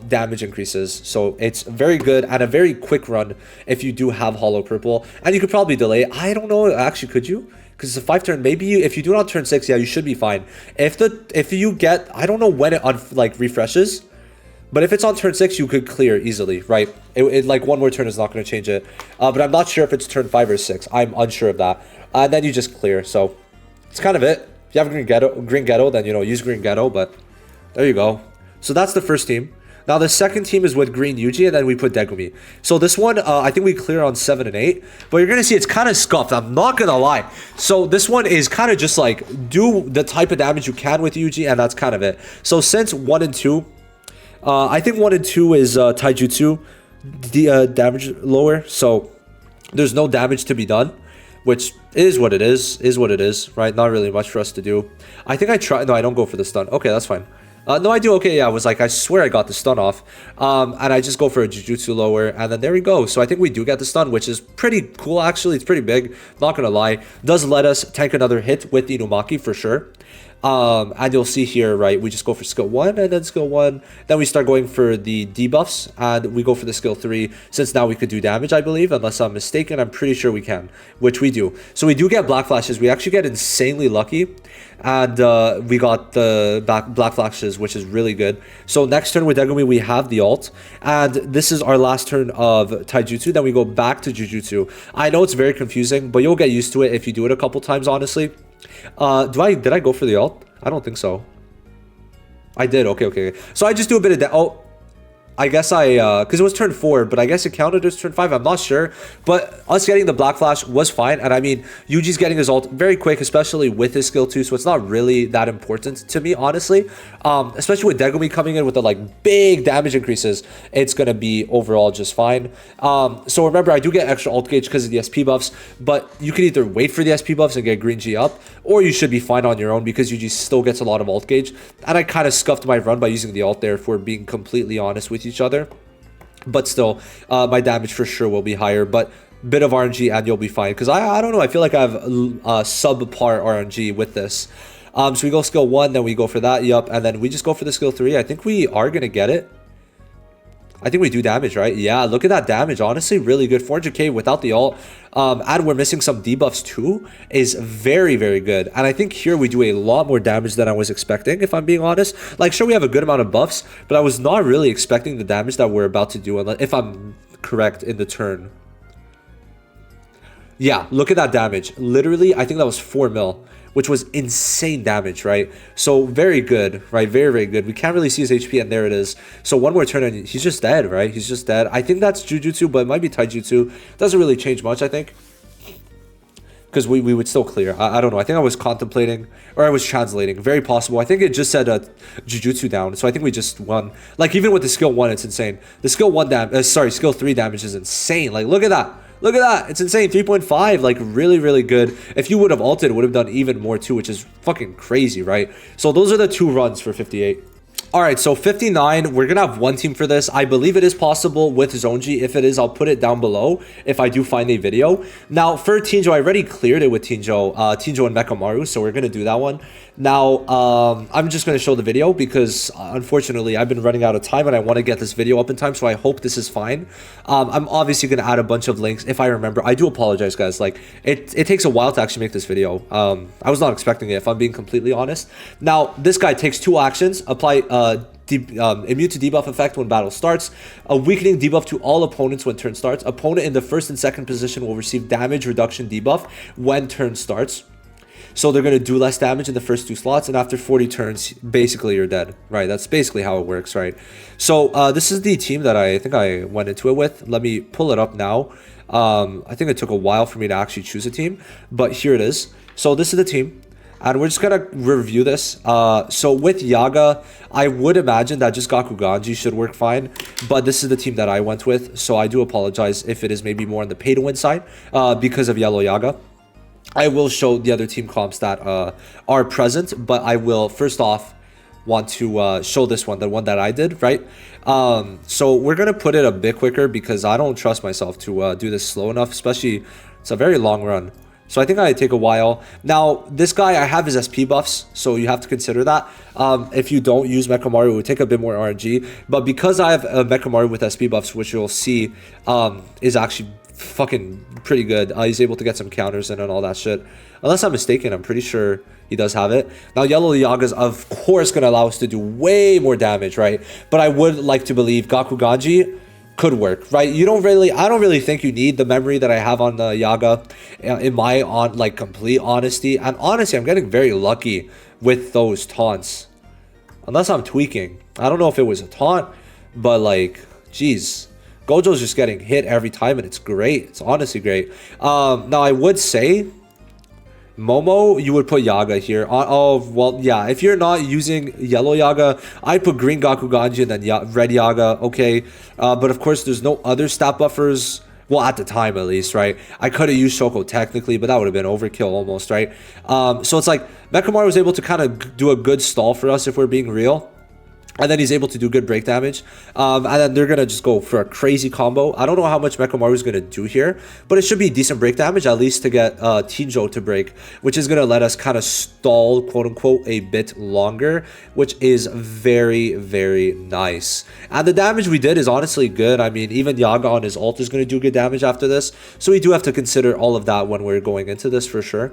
damage increases. So it's very good and a very quick run if you do have Hollow Purple. And you could probably delay. I don't know, actually, could you? Because it's a 5 turn. Maybe if you do it on turn 6, yeah, you should be fine. If you get, I don't know when it refreshes. But if it's on turn 6, you could clear easily, right? It like one more turn is not going to change it. But I'm not sure if it's turn 5 or 6. I'm unsure of that. And then you just clear. So it's kind of it. If you have Green Ghetto, then, you know, use Green Ghetto. But there you go. So that's the first team. Now the second team is with Green Yuji, and then we put Degumi. So this one, I think we clear on 7 and 8. But you're going to see it's kind of scuffed. I'm not going to lie. So this one is kind of just like, do the type of damage you can with Yuji, and that's kind of it. So since 1 and 2... I think 1 and 2 is Taijutsu, the damage lower, so there's no damage to be done, which is what it is, right? Not really much for us to do. I think I try. No, I don't go for the stun. Okay, that's fine. No, I do. Okay, yeah, I was like, I swear I got the stun off. And I just go for a Jujutsu lower, and then there we go. So I think we do get the stun, which is pretty cool, actually. It's pretty big, not gonna lie. Does let us tank another hit with Inumaki for sure. And you'll see here, right, we just go for skill 1 and then skill 1. Then we start going for the debuffs, and we go for the skill 3, since now we could do damage, I believe, unless I'm mistaken. I'm pretty sure we can, which we do. So we do get black flashes. We actually get insanely lucky, and we got the black flashes, which is really good. So next turn with Degumi, we have the ult, and this is our last turn of Taijutsu. Then we go back to Jujutsu. I know it's very confusing, but you'll get used to it if you do it a couple times, honestly. Did I go for the ult? I don't think so. I did. Okay. So I just do a bit of I guess because it was turn 4, but I guess it counted as turn 5. I'm not sure. But us getting the Black Flash was fine. And I mean, Yuji's getting his ult very quick, especially with his skill 2. So it's not really that important to me, honestly. Especially with Degumi coming in with the like big damage increases, it's going to be overall just fine. So remember, I do get extra ult gauge because of the SP buffs. But you can either wait for the SP buffs and get Green G up, or you should be fine on your own because Yuji still gets a lot of ult gauge. And I kind of scuffed my run by using the ult there, for being completely honest with each other. But still, my damage for sure will be higher, but bit of RNG and you'll be fine, because I don't know, I feel like I have subpar RNG with this. So we go skill 1, then we go for that, yup, and then we just go for the skill 3. I think we are gonna get it. I think we do damage, right? Yeah, look at that damage. Honestly, really good. 400k without the ult. And we're missing some debuffs too. Is very, very good. And I think here we do a lot more damage than I was expecting, if I'm being honest. Like, sure, we have a good amount of buffs, but I was not really expecting the damage that we're about to do, if I'm correct in the turn. Yeah, look at that damage. Literally, I think that was 4 mil, which was insane damage, right? So very good, right? Very, very good. We can't really see his HP, and there it is. So one more turn, and he's just dead, right? He's just dead. I think that's Jujutsu, but it might be Taijutsu. Doesn't really change much, I think. Because we would still clear. I don't know. I think I was contemplating, or I was translating. Very possible. I think it just said Jujutsu down, so I think we just won. Like, even with the skill 1, it's insane. The skill 1 damage, skill 3 damage is insane. Like, look at that. Look at that. It's insane. 3.5. Like, really, really good. If you would have ulted, it would have done even more too, which is fucking crazy, right? So those are the 2 runs for 58. All right, so 59, we're going to have 1 team for this. I believe it is possible with Zonji. If it is, I'll put it down below if I do find a video. Now, for Tinjo, I already cleared it with Tinjo and Mekamaru, so we're going to do that one. Now, I'm just going to show the video because, unfortunately, I've been running out of time and I want to get this video up in time, so I hope this is fine. I'm obviously going to add a bunch of links if I remember. I do apologize, guys. Like, it takes a while to actually make this video. I was not expecting it, if I'm being completely honest. Now, this guy takes 2 actions. Apply immune to debuff effect when battle starts. A weakening debuff to all opponents when turn starts. Opponent in the 1st and 2nd position will receive damage reduction debuff when turn starts. So they're going to do less damage in the first 2 slots, and after 40 turns, basically you're dead, right? That's basically how it works, right? So this is the team that I think I went into it with. Let me pull it up now. I think it took a while for me to actually choose a team, but here it is. So this is the team, and we're just going to review this. So with Yaga, I would imagine that just Gakuganji should work fine, but this is the team that I went with, so I do apologize if it is maybe more on the pay-to-win side because of Yellow Yaga. I will show the other team comps that are present, but I will first off want to show this one, the one that I did, right? So we're going to put it a bit quicker because I don't trust myself to do this slow enough, especially it's a very long run. So I think I take a while. Now, this guy, I have his SP buffs, so you have to consider that. If you don't use Mekamaru, it would take a bit more RNG. But because I have a Mekamaru with SP buffs, which you'll see is actually fucking pretty good. He's able to get some counters in and all that shit. Unless I'm mistaken, I'm pretty sure he does have it. Now, Yellow Yaga's, of course, going to allow us to do way more damage, right? But I would like to believe Gakuganji could work, right? I don't really think you need the memory that I have on the Yaga, in my complete honesty. And honestly, I'm getting very lucky with those taunts, unless I'm tweaking. I don't know if it was a taunt, but like, geez, Gojo's just getting hit every time, and it's great. It's honestly great. Now I would say Momo, you would put Yaga here. Oh, well, yeah. If you're not using Yellow Yaga, I put Green Gakuganji and then Red Yaga. Okay. But of course, there's no other stat buffers. Well, at the time, at least, right? I could have used Shoko technically, but that would have been overkill almost, right? So it's like Mekamaru was able to kind of do a good stall for us if we're being real. And then he's able to do good break damage. And then they're going to just go for a crazy combo. I don't know how much Mekamaru is going to do here, but it should be decent break damage, at least to get Tinjo to break, which is going to let us kind of stall, quote unquote, a bit longer, which is very, very nice. And the damage we did is honestly good. I mean, even Yaga on his ult is going to do good damage after this. So we do have to consider all of that when we're going into this for sure.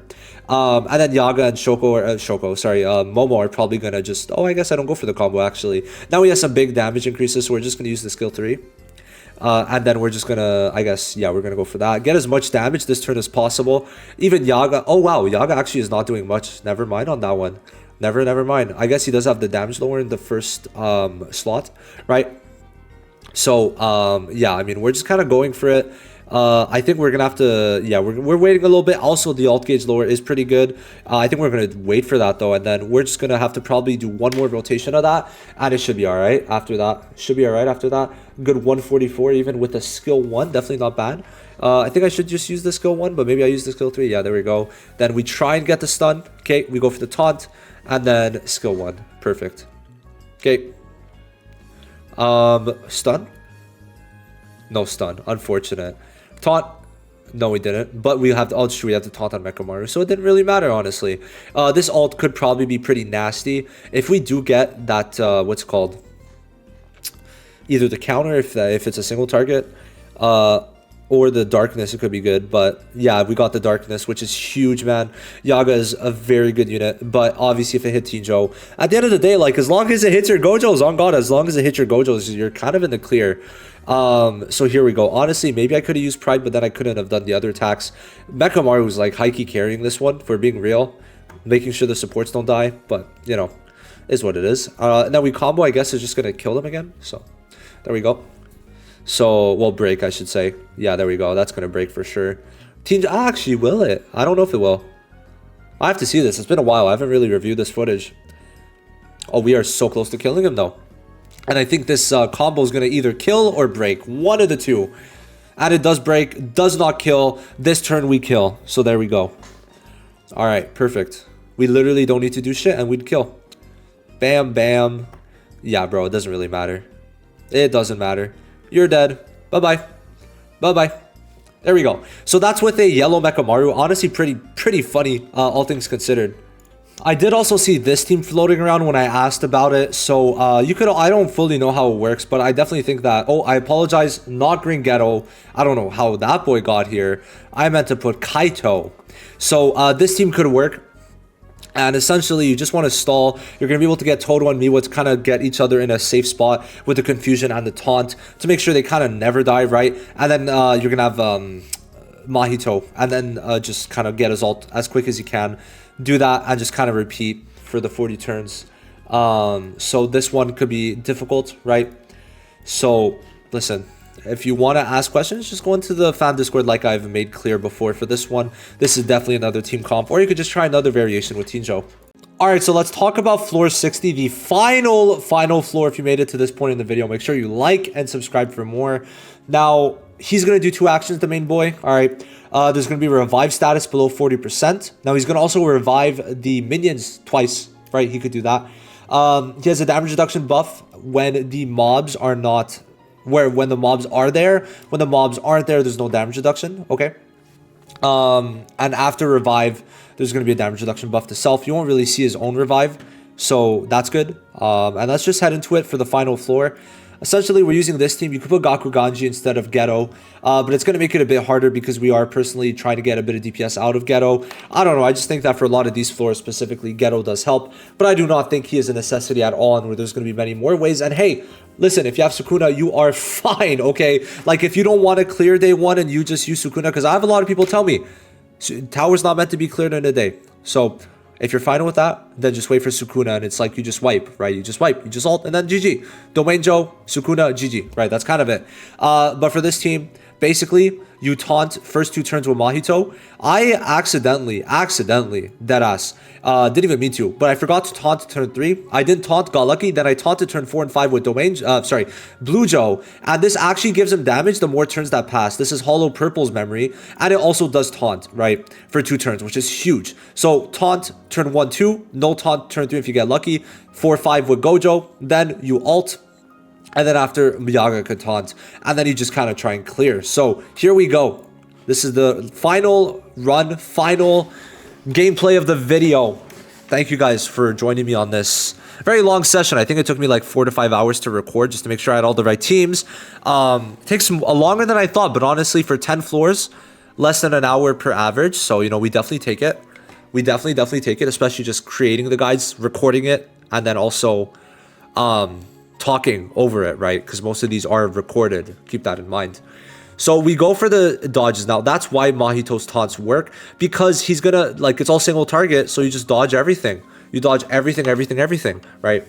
And then Yaga and Momo are probably going to just, I guess I don't go for the combo actually. Now we have some big damage increases, so we're just going to use the skill 3. And then we're just going to, I guess, yeah, we're going to go for that. Get as much damage this turn as possible. Even Yaga, oh wow, Yaga actually is not doing much. Never mind on that one. Never mind. I guess he does have the damage lower in the first slot, right? So, yeah, I mean, we're just kind of going for it. I think we're gonna have to, yeah, we're waiting a little bit. Also, the alt gauge lower is pretty good. I think we're gonna wait for that though, and then we're just gonna have to probably do one more rotation of that, and it should be all right after that. Should be all right after that. Good 144 even with a skill 1, definitely not bad. I think I should just use the skill 1, but maybe I use the skill 3. Yeah, there we go. Then we try and get the stun. Okay, we go for the taunt, and then skill 1. Perfect. Okay. Stun? No stun. Unfortunate. Taunt. No, we didn't. But we have to, oh, it's true, we have to taunt on Mechamaru. So it didn't really matter, honestly. This ult could probably be pretty nasty. If we do get that, what's it called? Either the counter, if it's a single target, or the darkness, it could be good. But yeah, we got the darkness, which is huge, man. Yaga is a very good unit. But obviously, if it hit Tinjo, at the end of the day, like, as long as it hits your Gojos, on God, as long as it hits your Gojos, you're kind of in the clear. So here we go. Honestly, maybe I could have used Pride, but then I couldn't have done the other attacks. Mechamaru was like high-key carrying this one, for being real. Making sure the supports don't die, but, you know, is what it is. And then we combo, I guess, is just going to kill them again. So, there we go. So, well, break, I should say. Yeah, there we go. That's going to break for sure. Actually, will it? I don't know if it will. I have to see this. It's been a while. I haven't really reviewed this footage. Oh, we are so close to killing him, though. And I think this combo is going to either kill or break. One of the two. And it does break. Does not kill. This turn we kill. So there we go. Alright, perfect. We literally don't need to do shit and we'd kill. Bam, bam. Yeah, bro, it doesn't really matter. It doesn't matter. You're dead. Bye-bye. Bye-bye. There we go. So that's with a yellow Mechamaru. Honestly, pretty funny, all things considered. I did also see this team floating around when I asked about it. So I don't fully know how it works, but I definitely think that, oh, I apologize, not Green Ghetto. I don't know how that boy got here. I meant to put Kaito. So this team could work. And essentially, you just want to stall. You're going to be able to get Todo and Miwa to kind of get each other in a safe spot with the confusion and the taunt to make sure they kind of never die, right? And then you're going to have Mahito. And then just kind of get his ult as quick as you can. Do that and just kind of repeat for the 40 turns. So this one could be difficult, right? So, listen. If you want to ask questions, just go into the fan Discord like I've made clear before for this one. This is definitely another team comp, or you could just try another variation with Tinjo. Alright, so let's talk about floor 60, the final floor. If you made it to this point in the video, make sure you like and subscribe for more. Now, he's going to do two actions, the main boy. Alright, there's going to be revive status below 40%. Now, he's going to also revive the minions twice, right? He could do that. He has a damage reduction buff when the mobs are not... when the mobs are there. When the mobs aren't there, there's no damage reduction. Okay. And after revive, there's going to be a damage reduction buff to self. You won't really see his own revive. So that's good. And let's just head into it for the final floor. Essentially, we're using this team. You could put Gaku Ganji instead of Ghetto, but it's going to make it a bit harder because we are personally trying to get a bit of DPS out of Ghetto. I don't know. I just think that for a lot of these floors specifically, Ghetto does help, but I do not think he is a necessity at all, and where there's going to be many more ways. And hey, listen, if you have Sukuna, you are fine, okay? Like, if you don't want to clear day one and you just use Sukuna, because I have a lot of people tell me, tower's not meant to be cleared in a day. So... if you're fine with that, then just wait for Sukuna, and it's like you just wipe, right? You just wipe, you just ult, and then GG. Domain Joe, Sukuna, GG, right? That's kind of it. But for this team, basically, you taunt first two turns with Mahito. I accidentally, deadass, didn't even mean to, but I forgot to taunt turn 3. I didn't taunt, got lucky, then I taunted turn 4 and 5 with Blue Joe, and this actually gives him damage the more turns that pass. This is Hollow Purple's memory, and it also does taunt, right, for 2 turns, which is huge. So, taunt turn 1, 2, no taunt turn 3 if you get lucky, 4, 5 with Gojo, then you ult, and then after Yaga could taunt, and then you just kind of try and clear. So here we go. This is the final run, final gameplay of the video. Thank you guys for joining me on this very long session. I think it took me like 4 to 5 hours to record just to make sure I had all the right teams. Takes longer than I thought, but honestly, for 10 floors, less than an hour per average. So, you know, we definitely take it. We definitely take it, especially just creating the guides, recording it, and then also talking over it, right? Because most of these are recorded. Keep that in mind. So we go for the dodges now. That's why Mahito's taunts work, because he's gonna, like, it's all single target, so you just dodge everything. You dodge everything, right?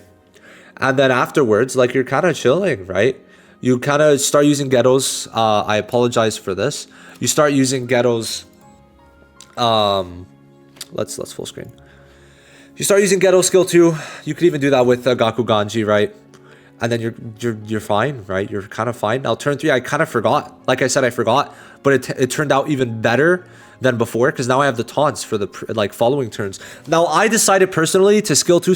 And then afterwards, like, you're kind of chilling, right? You kind of start using Ghettos. I apologize for this. You start using Ghettos. Let's full screen. You start using Ghetto skill 2. You could even do that with Gaku Ganji, right? And then you're fine, right? You're kind of fine. Now turn 3, I kind of forgot. Like I said, I forgot, but it turned out even better than before, because now I have the taunts for the following turns. Now I decided personally to skill 2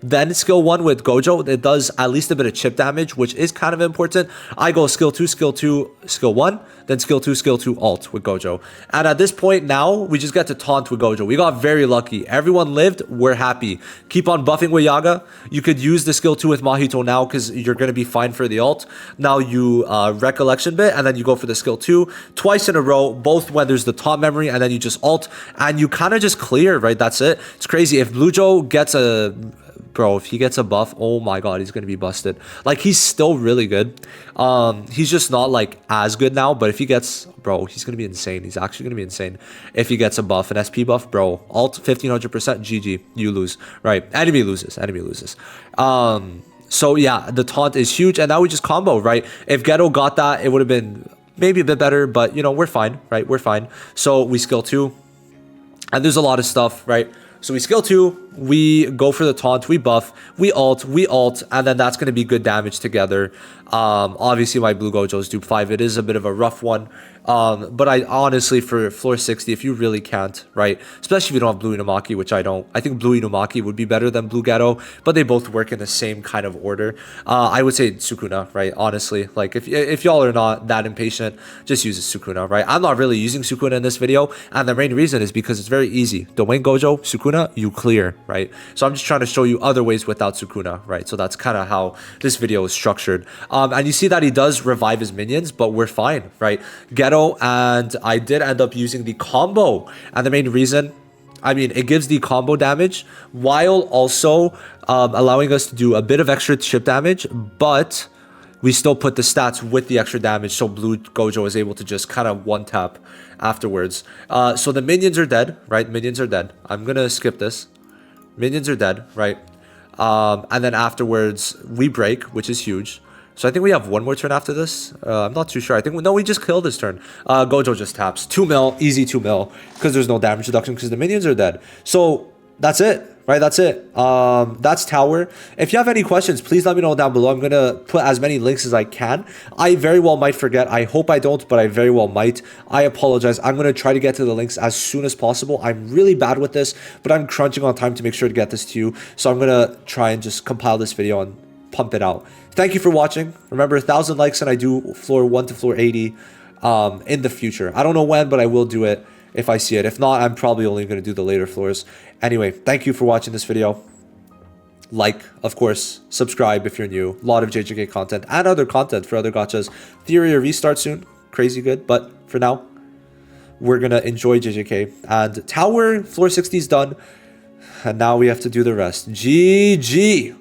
then skill 1 with Gojo. It does at least a bit of chip damage, which is kind of important. I go skill 2, skill 1, then skill 2, alt with Gojo. And at this point now, we just get to taunt with Gojo. We got very lucky. Everyone lived. We're happy. Keep on buffing with Yaga. You could use the skill 2 with Mahito now because you're going to be fine for the ult. Now you recollection bit, and then you go for the skill 2 twice in a row, both when there's the taunt memory, and then you just ult, and you kind of just clear, right? That's it. It's crazy. If Blue Joe gets a... Bro, if he gets a buff, oh my god, he's going to be busted. Like, he's still really good. He's just not, like, as good now. But if he gets... Bro, he's going to be insane. He's actually going to be insane. If he gets a buff, an SP buff, bro. Alt 1500%, GG. You lose. Right. Enemy loses. Enemy loses. So, yeah, the taunt is huge. And now we just combo, right? If Ghetto got that, it would have been maybe a bit better. But, you know, we're fine, right? We're fine. So, we skill 2. And there's a lot of stuff, right? So we skill 2, we go for the taunt, we buff, we ult, and then that's going to be good damage together. Obviously, my blue Gojo's dupe 5. It is a bit of a rough one. But I honestly, for floor 60, if you really can't, right? Especially if you don't have blue Inumaki, which I don't. I think blue Inumaki would be better than blue Ghetto, but they both work in the same kind of order. I would say Sukuna, right? Honestly, like if y'all are not that impatient, just use Sukuna, right? I'm not really using Sukuna in this video, and the main reason is because it's very easy. Dwayne Gojo, Sukuna, you clear, right? So I'm just trying to show you other ways without Sukuna, right? So that's kind of how this video is structured. And you see that he does revive his minions, but we're fine, right? Ghetto, and I did end up using the combo, and the main reason, I mean, it gives the combo damage while also allowing us to do a bit of extra chip damage, but we still put the stats with the extra damage, so blue Gojo is able to just kind of one tap afterwards. So the minions are dead, right? Minions are dead. I'm gonna skip this. Minions are dead, right? And then afterwards we break, which is huge. So I think we have one more turn after this. I'm not too sure. I think no, we just killed this turn. Gojo just taps 2 mil, easy 2 mil, because there's no damage reduction because the minions are dead. So that's it, right? That's it. That's tower. If you have any questions, please let me know down below. I'm gonna put as many links as I can. I very well might forget. I hope I don't, but I very well might. I apologize. I'm gonna try to get to the links as soon as possible. I'm really bad with this, but I'm crunching on time to make sure to get this to you. So I'm gonna try and just compile this video and pump it out. Thank you for watching. Remember, 1,000 likes and I do floor 1 to floor 80 in the future. I don't know when, but I will do it if I see it. If not, I'm probably only going to do the later floors. Anyway, thank you for watching this video. Like, of course, subscribe if you're new. A lot of JJK content and other content for other gachas. Theory or restart soon. Crazy good. But for now, we're going to enjoy JJK. And tower floor 60 is done. And now we have to do the rest. GG.